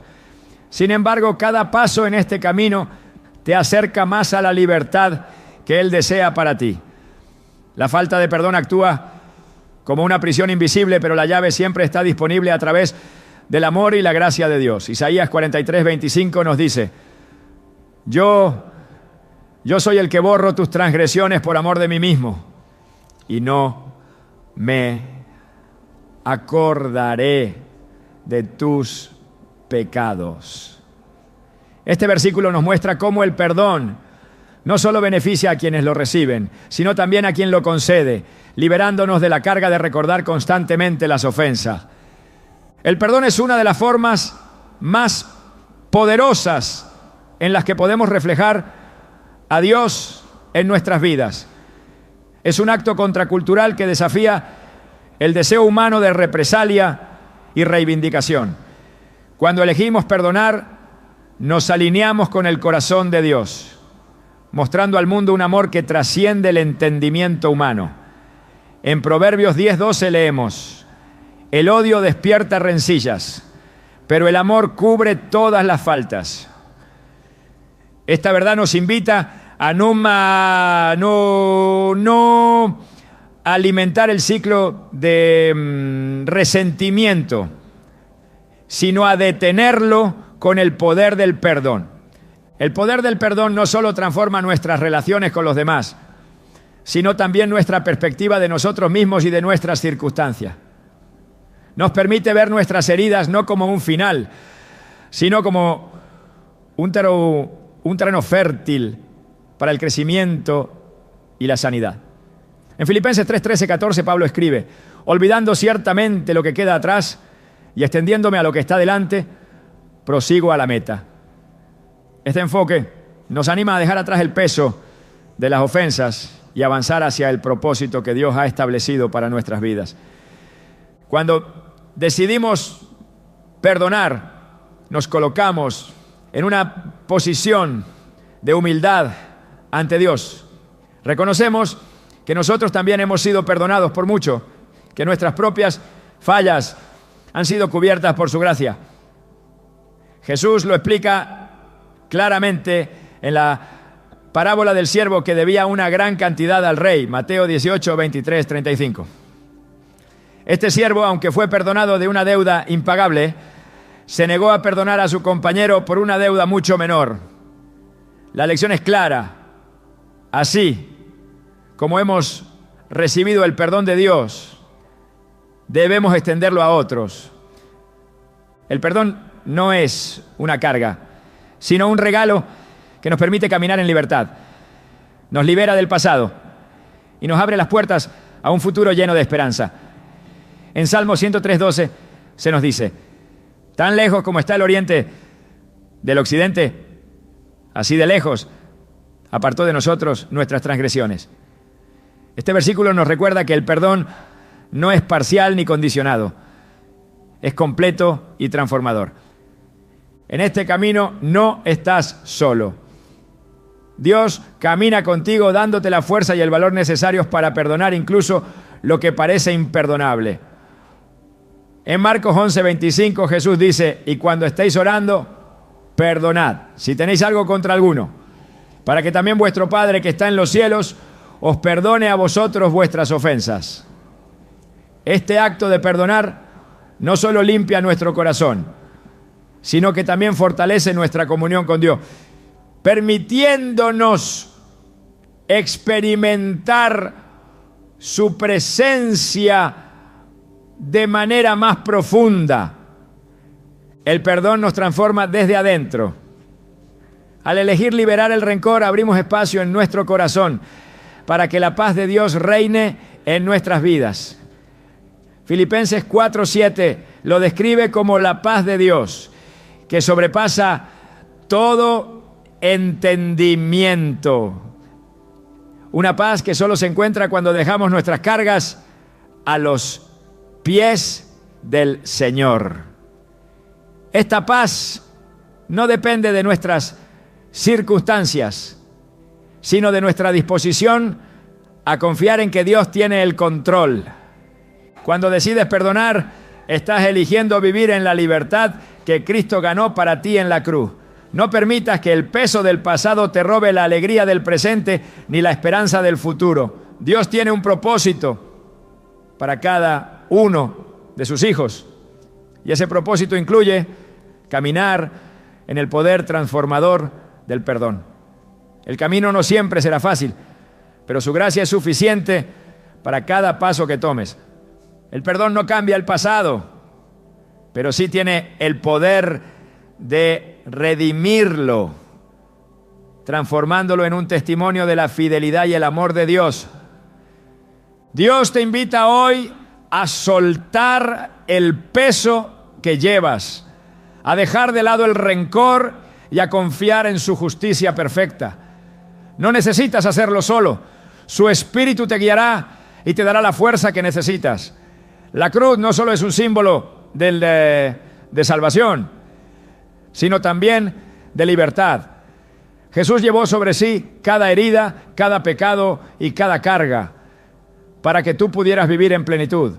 Sin embargo, cada paso en este camino te acerca más a la libertad que Él desea para ti. La falta de perdón actúa como una prisión invisible, pero la llave siempre está disponible a través del amor y la gracia de Dios. Isaías 43, 25 nos dice: Yo soy el que borro tus transgresiones por amor de mí mismo, y no me acordaré de tus pecados. Este versículo nos muestra cómo el perdón no solo beneficia a quienes lo reciben, sino también a quien lo concede, liberándonos de la carga de recordar constantemente las ofensas. El perdón es una de las formas más poderosas en las que podemos reflejar a Dios en nuestras vidas. Es un acto contracultural que desafía el deseo humano de represalia y reivindicación. Cuando elegimos perdonar, nos alineamos con el corazón de Dios, mostrando al mundo un amor que trasciende el entendimiento humano. En Proverbios 10:12 leemos: el odio despierta rencillas, pero el amor cubre todas las faltas. Esta verdad nos invita a no alimentar el ciclo de resentimiento, sino a detenerlo con el poder del perdón. El poder del perdón no solo transforma nuestras relaciones con los demás, sino también nuestra perspectiva de nosotros mismos y de nuestras circunstancias. Nos permite ver nuestras heridas no como un final, sino como un terreno fértil para el crecimiento y la sanidad. En Filipenses 3:13-14 Pablo escribe: olvidando ciertamente lo que queda atrás y extendiéndome a lo que está delante, prosigo a la meta. Este enfoque nos anima a dejar atrás el peso de las ofensas y avanzar hacia el propósito que Dios ha establecido para nuestras vidas. Cuando decidimos perdonar, nos colocamos en una posición de humildad ante Dios. Reconocemos que nosotros también hemos sido perdonados por mucho, que nuestras propias fallas han sido cubiertas por su gracia. Jesús lo explica claramente en la parábola del siervo que debía una gran cantidad al rey, Mateo 18:23-35. Este siervo, aunque fue perdonado de una deuda impagable, se negó a perdonar a su compañero por una deuda mucho menor. La lección es clara. Así como hemos recibido el perdón de Dios, debemos extenderlo a otros. El perdón no es una carga, sino un regalo que nos permite caminar en libertad. Nos libera del pasado y nos abre las puertas a un futuro lleno de esperanza. En Salmo 103:12 se nos dice: tan lejos como está el oriente del occidente, así de lejos apartó de nosotros nuestras transgresiones. Este versículo nos recuerda que el perdón no es parcial ni condicionado, es completo y transformador. En este camino no estás solo. Dios camina contigo dándote la fuerza y el valor necesarios para perdonar incluso lo que parece imperdonable. En Marcos 11:25 Jesús dice: y cuando estéis orando, perdonad si tenéis algo contra alguno, para que también vuestro Padre que está en los cielos os perdone a vosotros vuestras ofensas. Este acto de perdonar no solo limpia nuestro corazón, sino que también fortalece nuestra comunión con Dios, permitiéndonos experimentar su presencia de manera más profunda. El perdón nos transforma desde adentro. Al elegir liberar el rencor, abrimos espacio en nuestro corazón para que la paz de Dios reine en nuestras vidas. Filipenses 4:7 lo describe como la paz de Dios, que sobrepasa todo entendimiento. Una paz que solo se encuentra cuando dejamos nuestras cargas a los pies del Señor. Esta paz no depende de nuestras circunstancias, sino de nuestra disposición a confiar en que Dios tiene el control. Cuando decides perdonar, estás eligiendo vivir en la libertad que Cristo ganó para ti en la cruz. No permitas que el peso del pasado te robe la alegría del presente ni la esperanza del futuro. Dios tiene un propósito para cada uno de sus hijos, y ese propósito incluye caminar en el poder transformador del perdón. El camino no siempre será fácil, pero su gracia es suficiente para cada paso que tomes. El perdón no cambia el pasado, pero sí tiene el poder de redimirlo, transformándolo en un testimonio de la fidelidad y el amor de Dios. Dios te invita hoy a soltar el peso que llevas, a dejar de lado el rencor y a confiar en su justicia perfecta. No necesitas hacerlo solo. Su Espíritu te guiará y te dará la fuerza que necesitas. La cruz no solo es un símbolo de salvación, sino también de libertad. Jesús llevó sobre sí cada herida, cada pecado y cada carga para que tú pudieras vivir en plenitud.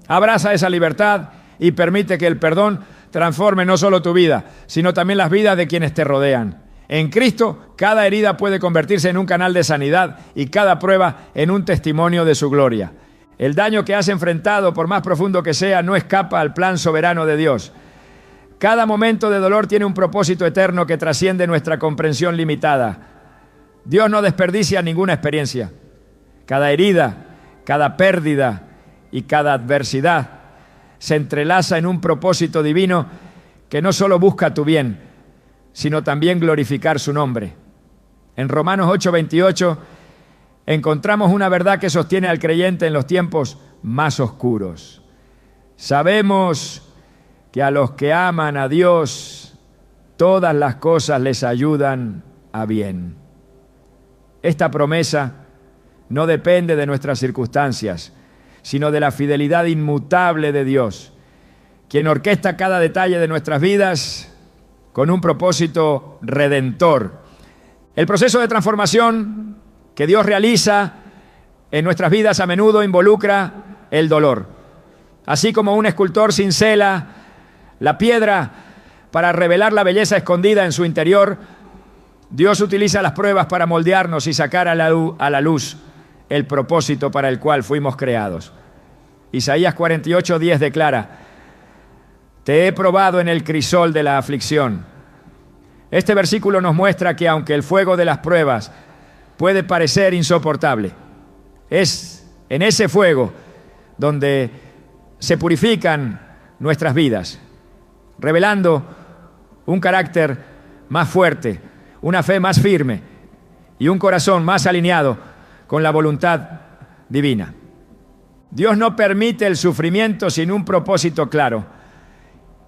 Abraza esa libertad y permite que el perdón transforme no solo tu vida, sino también las vidas de quienes te rodean. En Cristo, cada herida puede convertirse en un canal de sanidad y cada prueba en un testimonio de su gloria. El daño que has enfrentado, por más profundo que sea, no escapa al plan soberano de Dios. Cada momento de dolor tiene un propósito eterno que trasciende nuestra comprensión limitada. Dios no desperdicia ninguna experiencia. Cada herida, cada pérdida y cada adversidad se entrelaza en un propósito divino que no solo busca tu bien, sino también glorificar su nombre. En Romanos 8:28 encontramos una verdad que sostiene al creyente en los tiempos más oscuros. Sabemos que a los que aman a Dios, todas las cosas les ayudan a bien. Esta promesa no depende de nuestras circunstancias, sino de la fidelidad inmutable de Dios, quien orquesta cada detalle de nuestras vidas con un propósito redentor. El proceso de transformación que Dios realiza en nuestras vidas a menudo involucra el dolor. Así como un escultor cincela la piedra para revelar la belleza escondida en su interior, Dios utiliza las pruebas para moldearnos y sacar a la luz el propósito para el cual fuimos creados. Isaías 48:10 declara: te he probado en el crisol de la aflicción. Este versículo nos muestra que aunque el fuego de las pruebas puede parecer insoportable, es en ese fuego donde se purifican nuestras vidas, revelando un carácter más fuerte, una fe más firme y un corazón más alineado con la voluntad divina. Dios no permite el sufrimiento sin un propósito claro.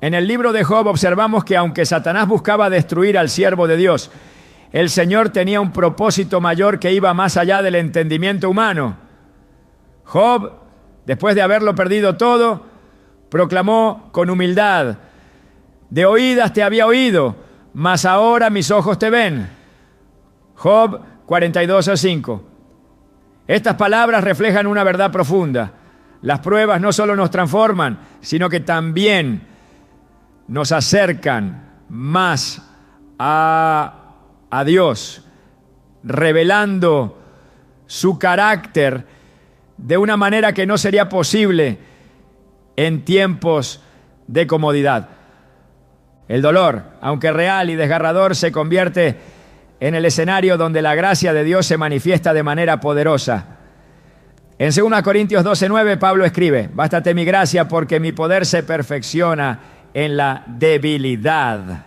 En el libro de Job observamos que aunque Satanás buscaba destruir al siervo de Dios, el Señor tenía un propósito mayor que iba más allá del entendimiento humano. Job, después de haberlo perdido todo, proclamó con humildad: de oídas te había oído, mas ahora mis ojos te ven. Job 42:5. Estas palabras reflejan una verdad profunda. Las pruebas no solo nos transforman, sino que también nos acercan más a Dios, revelando su carácter de una manera que no sería posible en tiempos de comodidad. El dolor, aunque real y desgarrador, se convierte en el escenario donde la gracia de Dios se manifiesta de manera poderosa. En 2 Corintios 12:9 Pablo escribe: bástate mi gracia porque mi poder se perfecciona en la debilidad.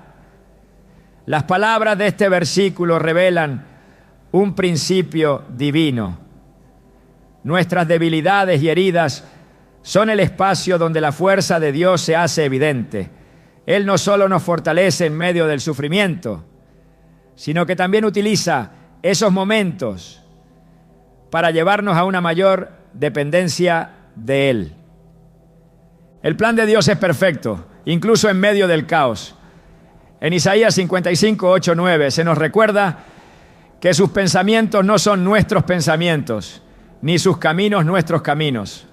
Las palabras de este versículo revelan un principio divino. Nuestras debilidades y heridas son el espacio donde la fuerza de Dios se hace evidente. Él no solo nos fortalece en medio del sufrimiento, sino que también utiliza esos momentos para llevarnos a una mayor dependencia de Él. El plan de Dios es perfecto, incluso en medio del caos. En Isaías 55:8-9 se nos recuerda que sus pensamientos no son nuestros pensamientos, ni sus caminos nuestros caminos.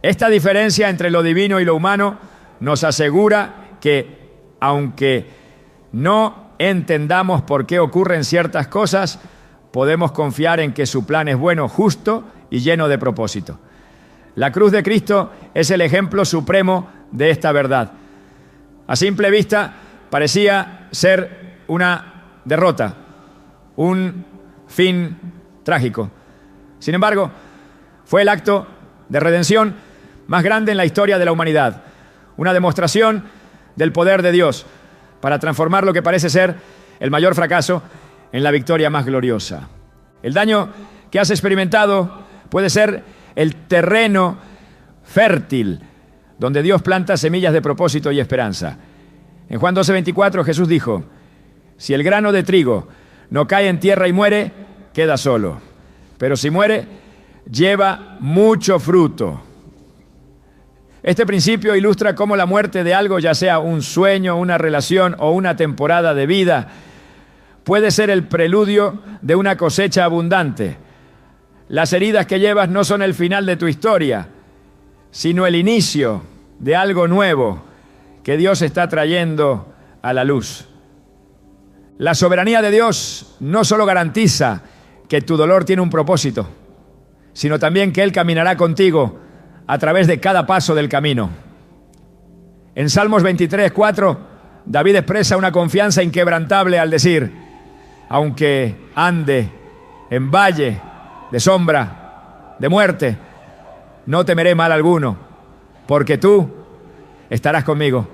Esta diferencia entre lo divino y lo humano nos asegura que, aunque no entendamos por qué ocurren ciertas cosas, podemos confiar en que su plan es bueno, justo y lleno de propósito. La cruz de Cristo es el ejemplo supremo de esta verdad. A simple vista parecía ser una derrota, un fin trágico. Sin embargo, fue el acto de redención más grande en la historia de la humanidad, una demostración del poder de Dios para transformar lo que parece ser el mayor fracaso en la victoria más gloriosa. El daño que has experimentado puede ser el terreno fértil donde Dios planta semillas de propósito y esperanza. En Juan 12:24 Jesús dijo: si el grano de trigo no cae en tierra y muere, queda solo, pero si muere, lleva mucho fruto. Este principio ilustra cómo la muerte de algo, ya sea un sueño, una relación o una temporada de vida, puede ser el preludio de una cosecha abundante. Las heridas que llevas no son el final de tu historia, sino el inicio de algo nuevo que Dios está trayendo a la luz. La soberanía de Dios no solo garantiza que tu dolor tiene un propósito, sino también que Él caminará contigo a través de cada paso del camino. En Salmos 23:4, David expresa una confianza inquebrantable al decir: aunque ande en valle de sombra, de muerte, no temeré mal alguno, porque tú estarás conmigo.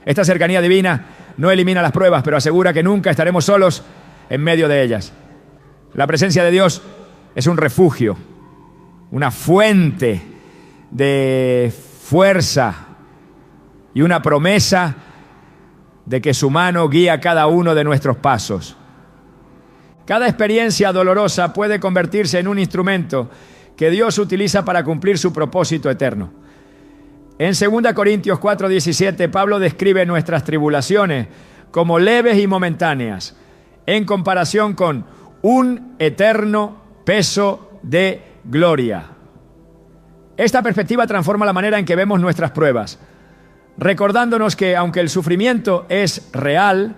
Esta cercanía divina no elimina las pruebas, pero asegura que nunca estaremos solos en medio de ellas. La presencia de Dios es un refugio, una fuente de fuerza y una promesa de que su mano guía cada uno de nuestros pasos. Cada experiencia dolorosa puede convertirse en un instrumento que Dios utiliza para cumplir su propósito eterno. En 2 Corintios 4:17, Pablo describe nuestras tribulaciones como leves y momentáneas, en comparación con un eterno peso de gloria. Esta perspectiva transforma la manera en que vemos nuestras pruebas, recordándonos que aunque el sufrimiento es real,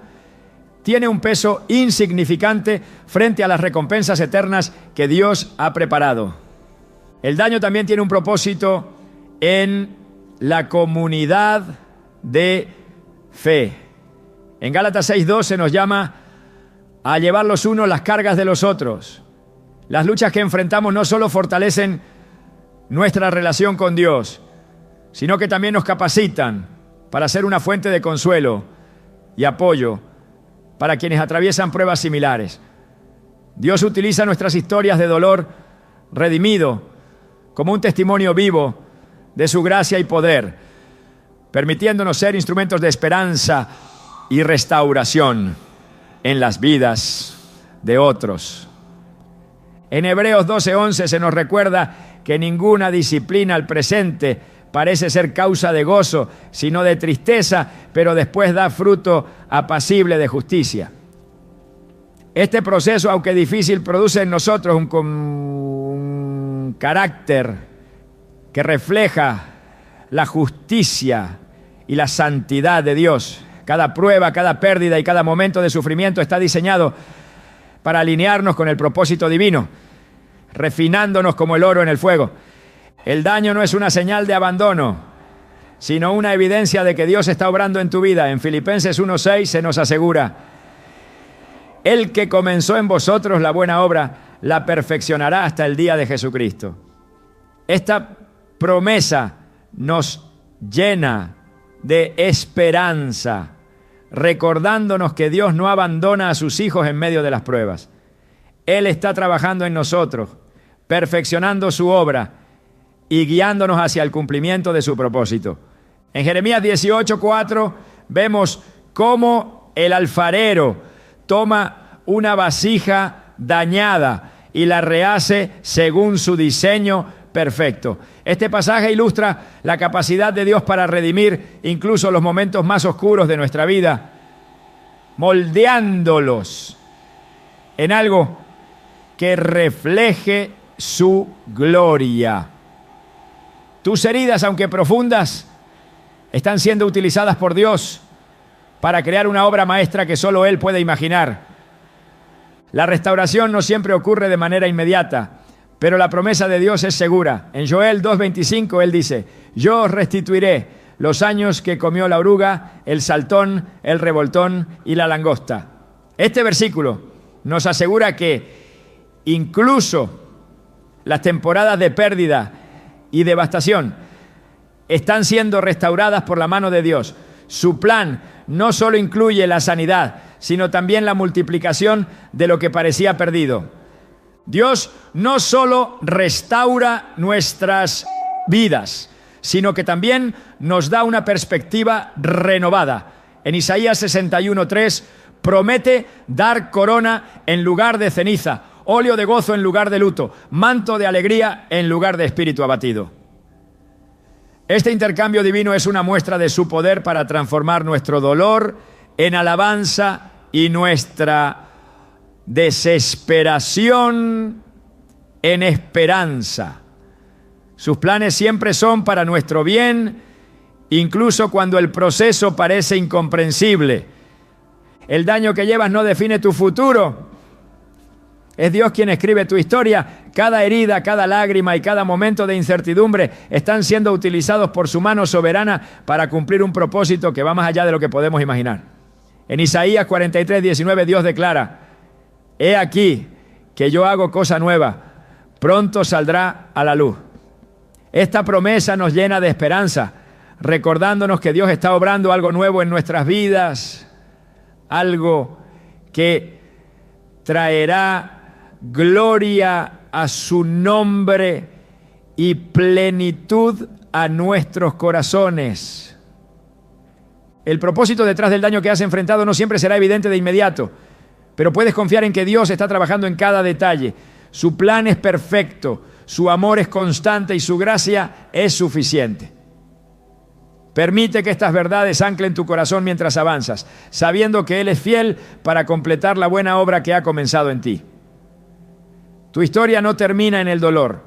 tiene un peso insignificante frente a las recompensas eternas que Dios ha preparado. El daño también tiene un propósito en la comunidad de fe. En Gálatas 6:2 se nos llama a llevar los unos las cargas de los otros. Las luchas que enfrentamos no solo fortalecen nuestra relación con Dios, sino que también nos capacitan para ser una fuente de consuelo y apoyo para quienes atraviesan pruebas similares. Dios utiliza nuestras historias de dolor redimido como un testimonio vivo de su gracia y poder, permitiéndonos ser instrumentos de esperanza y restauración en las vidas de otros. En Hebreos 12:11 se nos recuerda que ninguna disciplina al presente parece ser causa de gozo, sino de tristeza, pero después da fruto apacible de justicia. Este proceso, aunque difícil, produce en nosotros un carácter que refleja la justicia y la santidad de Dios. Cada prueba, cada pérdida y cada momento de sufrimiento está diseñado para alinearnos con el propósito divino, refinándonos como el oro en el fuego. El daño no es una señal de abandono, sino una evidencia de que Dios está obrando en tu vida. En Filipenses 1:6 se nos asegura: el que comenzó en vosotros la buena obra, la perfeccionará hasta el día de Jesucristo. Esta promesa nos llena de esperanza, recordándonos que Dios no abandona a sus hijos en medio de las pruebas. Él está trabajando en nosotros, perfeccionando su obra y guiándonos hacia el cumplimiento de su propósito. En Jeremías 18:4 vemos cómo el alfarero toma una vasija dañada y la rehace según su diseño perfecto. Este pasaje ilustra la capacidad de Dios para redimir incluso los momentos más oscuros de nuestra vida, moldeándolos en algo que refleje su gloria. Tus heridas, aunque profundas, están siendo utilizadas por Dios para crear una obra maestra que solo Él puede imaginar. La restauración no siempre ocurre de manera inmediata, pero la promesa de Dios es segura. En Joel 2:25 Él dice: yo os restituiré los años que comió la oruga, el saltón, el revoltón y la langosta. Este versículo nos asegura que incluso las temporadas de pérdida y devastación están siendo restauradas por la mano de Dios. Su plan no solo incluye la sanidad, sino también la multiplicación de lo que parecía perdido. Dios no solo restaura nuestras vidas, sino que también nos da una perspectiva renovada. En Isaías 61:3 promete dar corona en lugar de ceniza, óleo de gozo en lugar de luto, manto de alegría en lugar de espíritu abatido. Este intercambio divino es una muestra de su poder para transformar nuestro dolor en alabanza y nuestra desesperación en esperanza. Sus planes siempre son para nuestro bien, incluso cuando el proceso parece incomprensible. El daño que llevas no define tu futuro. Es Dios quien escribe tu historia. Cada herida, cada lágrima y cada momento de incertidumbre están siendo utilizados por su mano soberana para cumplir un propósito que va más allá de lo que podemos imaginar. En Isaías 43:19 Dios declara: he aquí que yo hago cosa nueva, pronto saldrá a la luz. Esta promesa nos llena de esperanza, recordándonos que Dios está obrando algo nuevo en nuestras vidas, algo que traerá gloria a su nombre y plenitud a nuestros corazones. El propósito detrás del daño que has enfrentado no siempre será evidente de inmediato, pero puedes confiar en que Dios está trabajando en cada detalle. Su plan es perfecto, su amor es constante y su gracia es suficiente. Permite que estas verdades anclen tu corazón mientras avanzas, sabiendo que Él es fiel para completar la buena obra que ha comenzado en ti. Tu historia no termina en el dolor.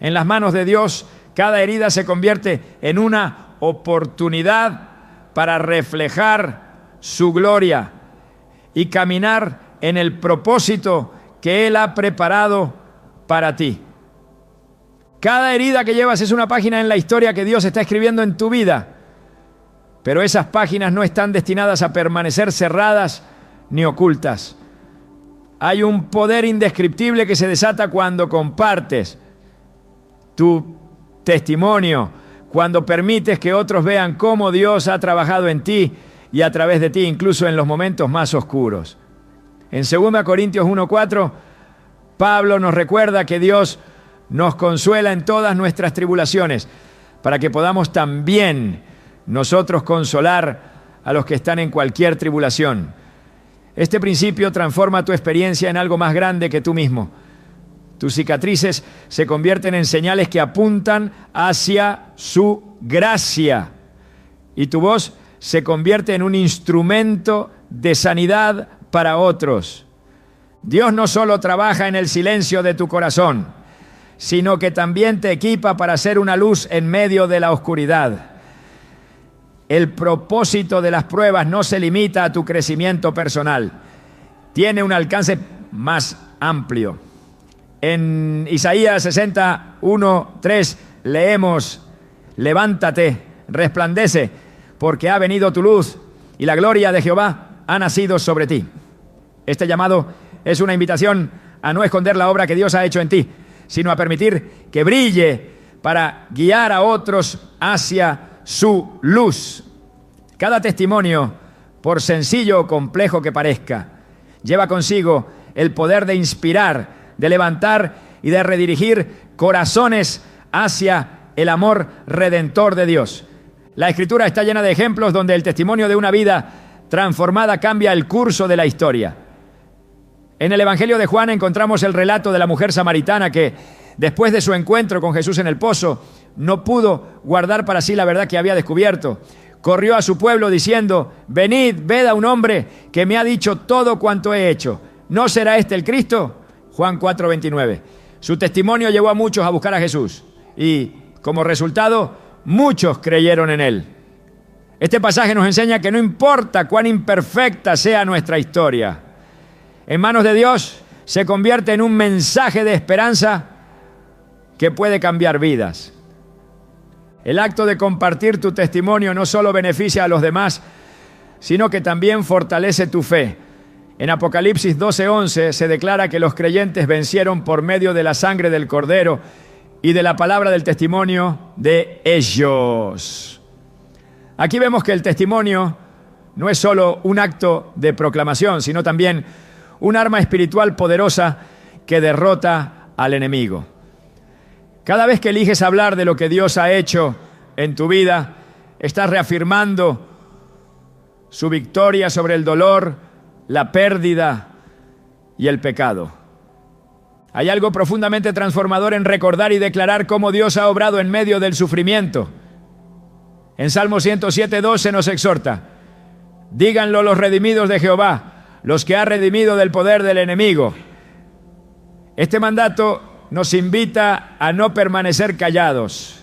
En las manos de Dios, cada herida se convierte en una oportunidad para reflejar su gloria y caminar en el propósito que Él ha preparado para ti. Cada herida que llevas es una página en la historia que Dios está escribiendo en tu vida, pero esas páginas no están destinadas a permanecer cerradas ni ocultas. Hay un poder indescriptible que se desata cuando compartes tu testimonio, cuando permites que otros vean cómo Dios ha trabajado en ti y a través de ti, incluso en los momentos más oscuros. En 2 Corintios 1:4, Pablo nos recuerda que Dios nos consuela en todas nuestras tribulaciones, para que podamos también nosotros consolar a los que están en cualquier tribulación. Este principio transforma tu experiencia en algo más grande que tú mismo. Tus cicatrices se convierten en señales que apuntan hacia su gracia, y tu voz se convierte en un instrumento de sanidad para otros. Dios no solo trabaja en el silencio de tu corazón, sino que también te equipa para ser una luz en medio de la oscuridad. El propósito de las pruebas no se limita a tu crecimiento personal, tiene un alcance más amplio. En Isaías 61:3 leemos: levántate, resplandece, porque ha venido tu luz y la gloria de Jehová ha nacido sobre ti. Este llamado es una invitación a no esconder la obra que Dios ha hecho en ti, sino a permitir que brille para guiar a otros hacia su luz. Cada testimonio, por sencillo o complejo que parezca, lleva consigo el poder de inspirar, de levantar y de redirigir corazones hacia el amor redentor de Dios. La Escritura está llena de ejemplos donde el testimonio de una vida transformada cambia el curso de la historia. En el Evangelio de Juan encontramos el relato de la mujer samaritana que, después de su encuentro con Jesús en el pozo, no pudo guardar para sí la verdad que había descubierto. Corrió a su pueblo diciendo: venid, ved a un hombre que me ha dicho todo cuanto he hecho. ¿No será este el Cristo? Juan 4:29. Su testimonio llevó a muchos a buscar a Jesús y, como resultado, muchos creyeron en él. Este pasaje nos enseña que no importa cuán imperfecta sea nuestra historia, en manos de Dios se convierte en un mensaje de esperanza que puede cambiar vidas. El acto de compartir tu testimonio no solo beneficia a los demás, sino que también fortalece tu fe. En Apocalipsis 12:11 se declara que los creyentes vencieron por medio de la sangre del Cordero y de la palabra del testimonio de ellos. Aquí vemos que el testimonio no es solo un acto de proclamación, sino también un arma espiritual poderosa que derrota al enemigo. Cada vez que eliges hablar de lo que Dios ha hecho en tu vida, estás reafirmando su victoria sobre el dolor, la pérdida y el pecado. Hay algo profundamente transformador en recordar y declarar cómo Dios ha obrado en medio del sufrimiento. En Salmo 107:2 se nos exhorta: díganlo los redimidos de Jehová, los que ha redimido del poder del enemigo. Este mandato nos invita a no permanecer callados,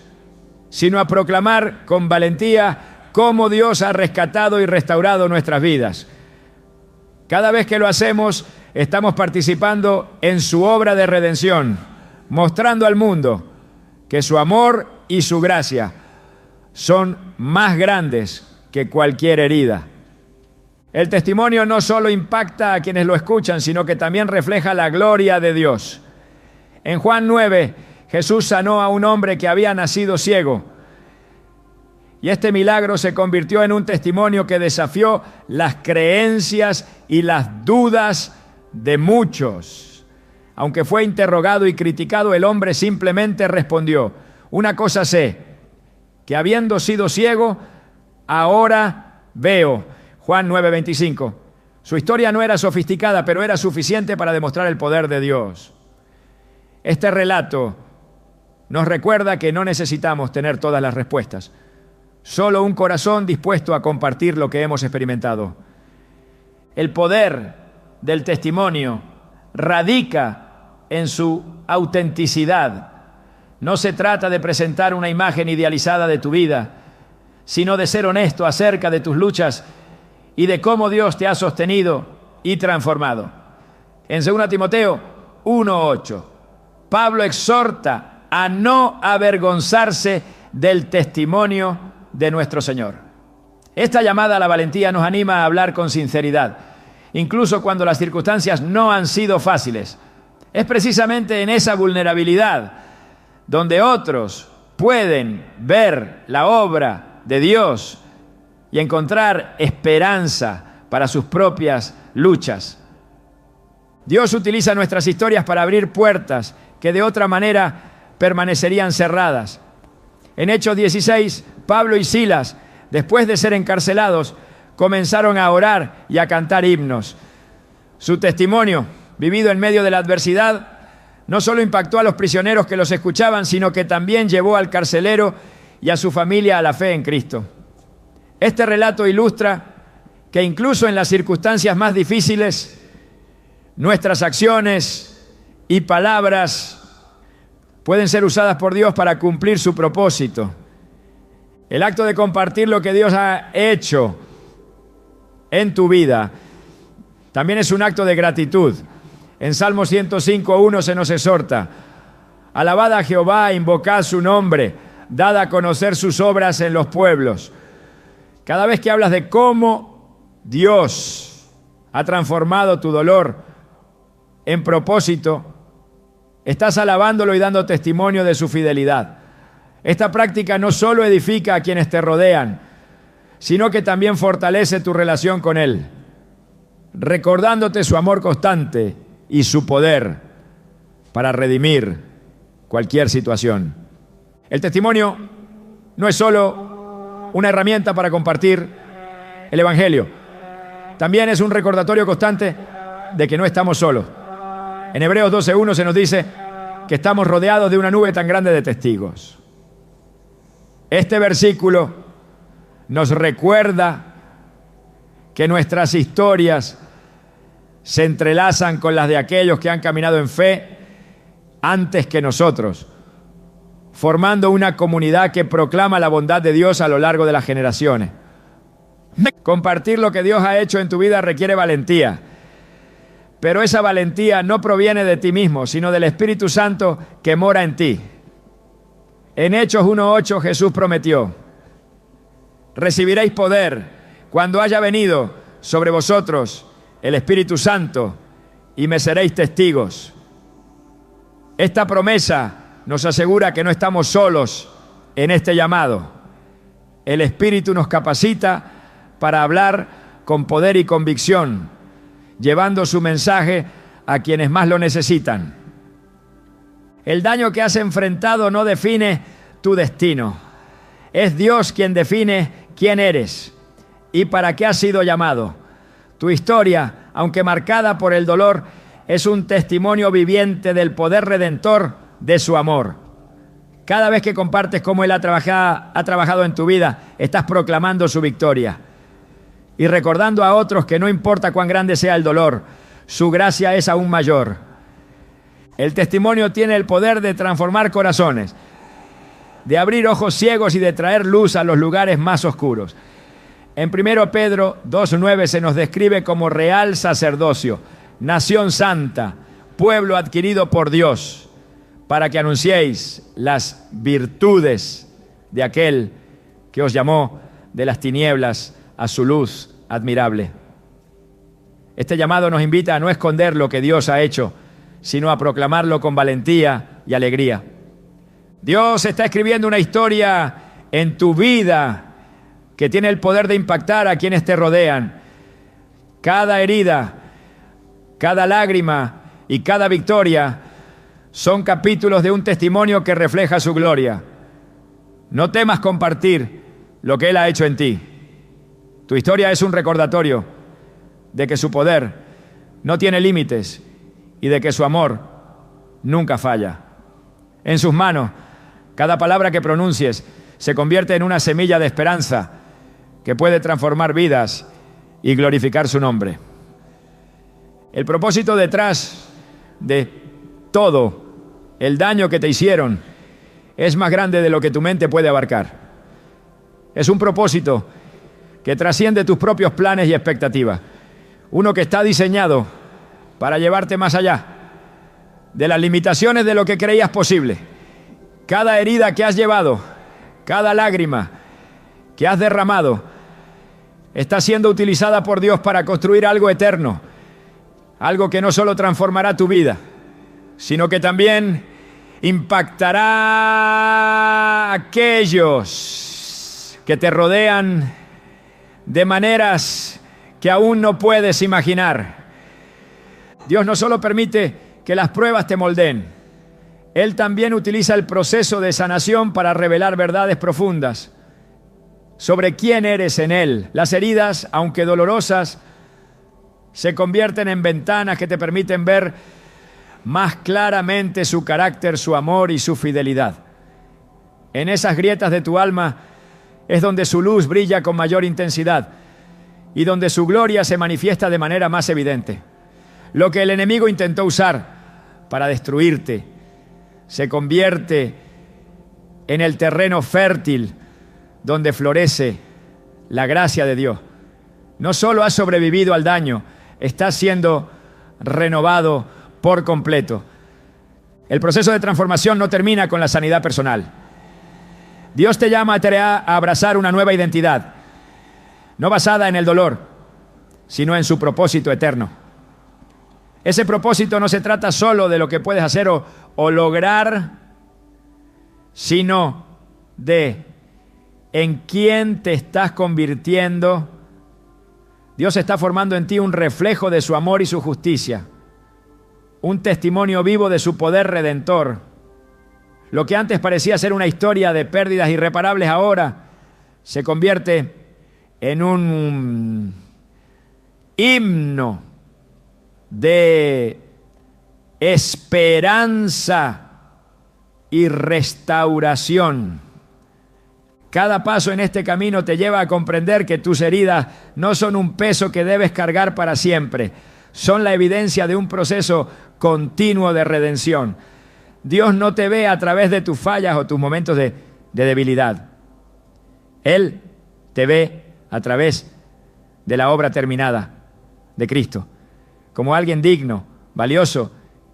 sino a proclamar con valentía cómo Dios ha rescatado y restaurado nuestras vidas. Cada vez que lo hacemos, estamos participando en su obra de redención, mostrando al mundo que su amor y su gracia son más grandes que cualquier herida. El testimonio no solo impacta a quienes lo escuchan, sino que también refleja la gloria de Dios. En Juan 9, Jesús sanó a un hombre que había nacido ciego. Y este milagro se convirtió en un testimonio que desafió las creencias y las dudas de muchos. Aunque fue interrogado y criticado, el hombre simplemente respondió: una cosa sé, que habiendo sido ciego, ahora veo. Juan 9:25. Su historia no era sofisticada, pero era suficiente para demostrar el poder de Dios. Este relato nos recuerda que no necesitamos tener todas las respuestas, solo un corazón dispuesto a compartir lo que hemos experimentado. El poder del testimonio radica en su autenticidad. No se trata de presentar una imagen idealizada de tu vida, sino de ser honesto acerca de tus luchas y de cómo Dios te ha sostenido y transformado. En 2 Timoteo 1:8, Pablo exhorta a no avergonzarse del testimonio de nuestro Señor. Esta llamada a la valentía nos anima a hablar con sinceridad, incluso cuando las circunstancias no han sido fáciles. Es precisamente en esa vulnerabilidad donde otros pueden ver la obra de Dios y encontrar esperanza para sus propias luchas. Dios utiliza nuestras historias para abrir puertas que de otra manera permanecerían cerradas. En Hechos 16, Pablo y Silas, después de ser encarcelados, comenzaron a orar y a cantar himnos. Su testimonio, vivido en medio de la adversidad, no solo impactó a los prisioneros que los escuchaban, sino que también llevó al carcelero y a su familia a la fe en Cristo. Este relato ilustra que incluso en las circunstancias más difíciles, nuestras acciones y palabras pueden ser usadas por Dios para cumplir su propósito. El acto de compartir lo que Dios ha hecho en tu vida también es un acto de gratitud. En Salmo 105:1 se nos exhorta: alabad a Jehová, invocad su nombre, dad a conocer sus obras en los pueblos. Cada vez que hablas de cómo Dios ha transformado tu dolor en propósito, estás alabándolo y dando testimonio de su fidelidad. Esta práctica no solo edifica a quienes te rodean, sino que también fortalece tu relación con Él, recordándote su amor constante y su poder para redimir cualquier situación. El testimonio no es solo una herramienta para compartir el Evangelio, también es un recordatorio constante de que no estamos solos. En Hebreos 12:1 se nos dice que estamos rodeados de una nube tan grande de testigos. Este versículo nos recuerda que nuestras historias se entrelazan con las de aquellos que han caminado en fe antes que nosotros, formando una comunidad que proclama la bondad de Dios a lo largo de las generaciones. Compartir lo que Dios ha hecho en tu vida requiere valentía, pero esa valentía no proviene de ti mismo, sino del Espíritu Santo que mora en ti. En Hechos 1:8 Jesús prometió: recibiréis poder cuando haya venido sobre vosotros el Espíritu Santo y me seréis testigos. Esta promesa nos asegura que no estamos solos en este llamado. El Espíritu nos capacita para hablar con poder y convicción, llevando su mensaje a quienes más lo necesitan. El daño que has enfrentado no define tu destino. Es Dios quien define quién eres y para qué has sido llamado. Tu historia, aunque marcada por el dolor, es un testimonio viviente del poder redentor de su amor. Cada vez que compartes cómo Él ha trabajado en tu vida, estás proclamando su victoria y recordando a otros que no importa cuán grande sea el dolor, su gracia es aún mayor. El testimonio tiene el poder de transformar corazones, de abrir ojos ciegos y de traer luz a los lugares más oscuros. En 1 Pedro 2:9 se nos describe como real sacerdocio, nación santa, pueblo adquirido por Dios, para que anunciéis las virtudes de aquel que os llamó de las tinieblas a su luz admirable. Este llamado nos invita a no esconder lo que Dios ha hecho, sino a proclamarlo con valentía y alegría. Dios está escribiendo una historia en tu vida que tiene el poder de impactar a quienes te rodean. Cada herida, cada lágrima y cada victoria son capítulos de un testimonio que refleja su gloria. No temas compartir lo que Él ha hecho en ti. Tu historia es un recordatorio de que su poder no tiene límites y de que su amor nunca falla. En sus manos, cada palabra que pronuncies se convierte en una semilla de esperanza que puede transformar vidas y glorificar su nombre. El propósito detrás de todo el daño que te hicieron es más grande de lo que tu mente puede abarcar. Es un propósito que trasciende tus propios planes y expectativas. Uno que está diseñado para llevarte más allá de las limitaciones de lo que creías posible. Cada herida que has llevado, cada lágrima que has derramado, está siendo utilizada por Dios para construir algo eterno, algo que no solo transformará tu vida, sino que también impactará a aquellos que te rodean de maneras que aún no puedes imaginar. Dios no solo permite que las pruebas te moldeen, Él también utiliza el proceso de sanación para revelar verdades profundas sobre quién eres en Él. Las heridas, aunque dolorosas, se convierten en ventanas que te permiten ver más claramente su carácter, su amor y su fidelidad. En esas grietas de tu alma es donde su luz brilla con mayor intensidad y donde su gloria se manifiesta de manera más evidente. Lo que el enemigo intentó usar para destruirte se convierte en el terreno fértil donde florece la gracia de Dios. No solo has sobrevivido al daño, estás siendo renovado por completo. El proceso de transformación no termina con la sanidad personal. Dios te llama a abrazar una nueva identidad, no basada en el dolor, sino en su propósito eterno. Ese propósito no se trata solo de lo que puedes hacer o lograr, sino de en quién te estás convirtiendo. Dios está formando en ti un reflejo de su amor y su justicia, un testimonio vivo de su poder redentor. Lo que antes parecía ser una historia de pérdidas irreparables ahora se convierte en un himno de esperanza y restauración. Cada paso en este camino te lleva a comprender que tus heridas no son un peso que debes cargar para siempre, son la evidencia de un proceso continuo de redención. Dios no te ve a través de tus fallas o tus momentos de debilidad. Él te ve a través de la obra terminada de Cristo, como alguien digno, valioso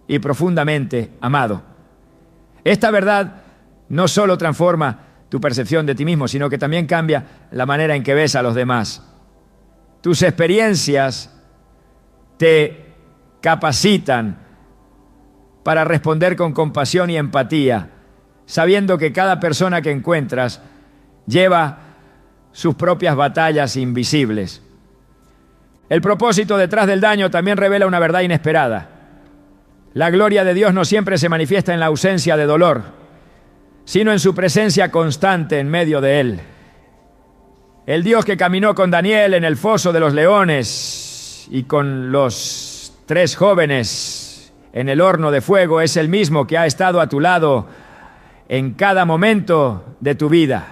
y profundamente amado. Esta verdad no solo transforma tu percepción de ti mismo, sino que también cambia la manera en que ves a los demás. Tus experiencias te capacitan para responder con compasión y empatía, sabiendo que cada persona que encuentras lleva sus propias batallas invisibles. El propósito detrás del daño también revela una verdad inesperada. La gloria de Dios no siempre se manifiesta en la ausencia de dolor, sino en su presencia constante en medio de él. El Dios que caminó con Daniel en el foso de los leones y con los 3 jóvenes en el horno de fuego es el mismo que ha estado a tu lado en cada momento de tu vida.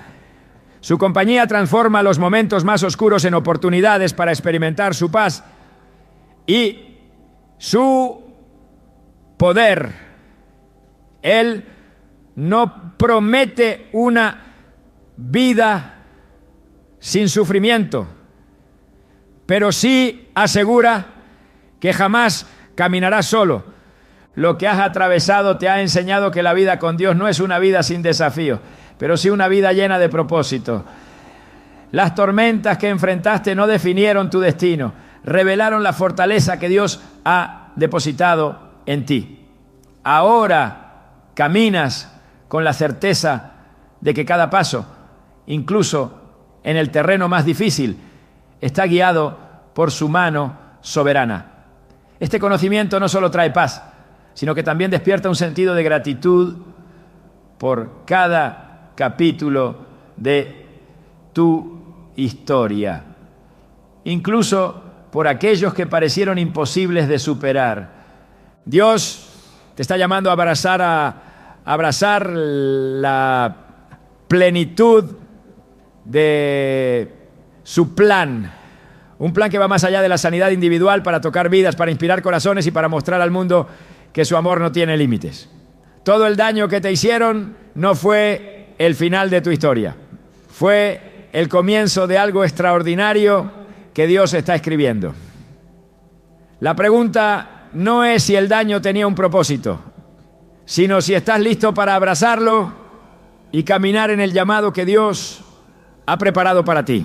Su compañía transforma los momentos más oscuros en oportunidades para experimentar su paz y su poder. Él no promete una vida sin sufrimiento, pero sí asegura que jamás caminarás solo. Lo que has atravesado te ha enseñado que la vida con Dios no es una vida sin desafíos, pero sí una vida llena de propósito. Las tormentas que enfrentaste no definieron tu destino, revelaron la fortaleza que Dios ha depositado en ti. Ahora caminas con la certeza de que cada paso, incluso en el terreno más difícil, está guiado por su mano soberana. Este conocimiento no solo trae paz, sino que también despierta un sentido de gratitud por cada capítulo de tu historia, incluso por aquellos que parecieron imposibles de superar. Dios te está llamando a abrazar la plenitud de su plan. Un plan que va más allá de la sanidad individual para tocar vidas, para inspirar corazones y para mostrar al mundo que su amor no tiene límites. Todo el daño que te hicieron no fue el final de tu historia. Fue el comienzo de algo extraordinario que Dios está escribiendo. La pregunta no es si el daño tenía un propósito, sino si estás listo para abrazarlo y caminar en el llamado que Dios ha preparado para ti.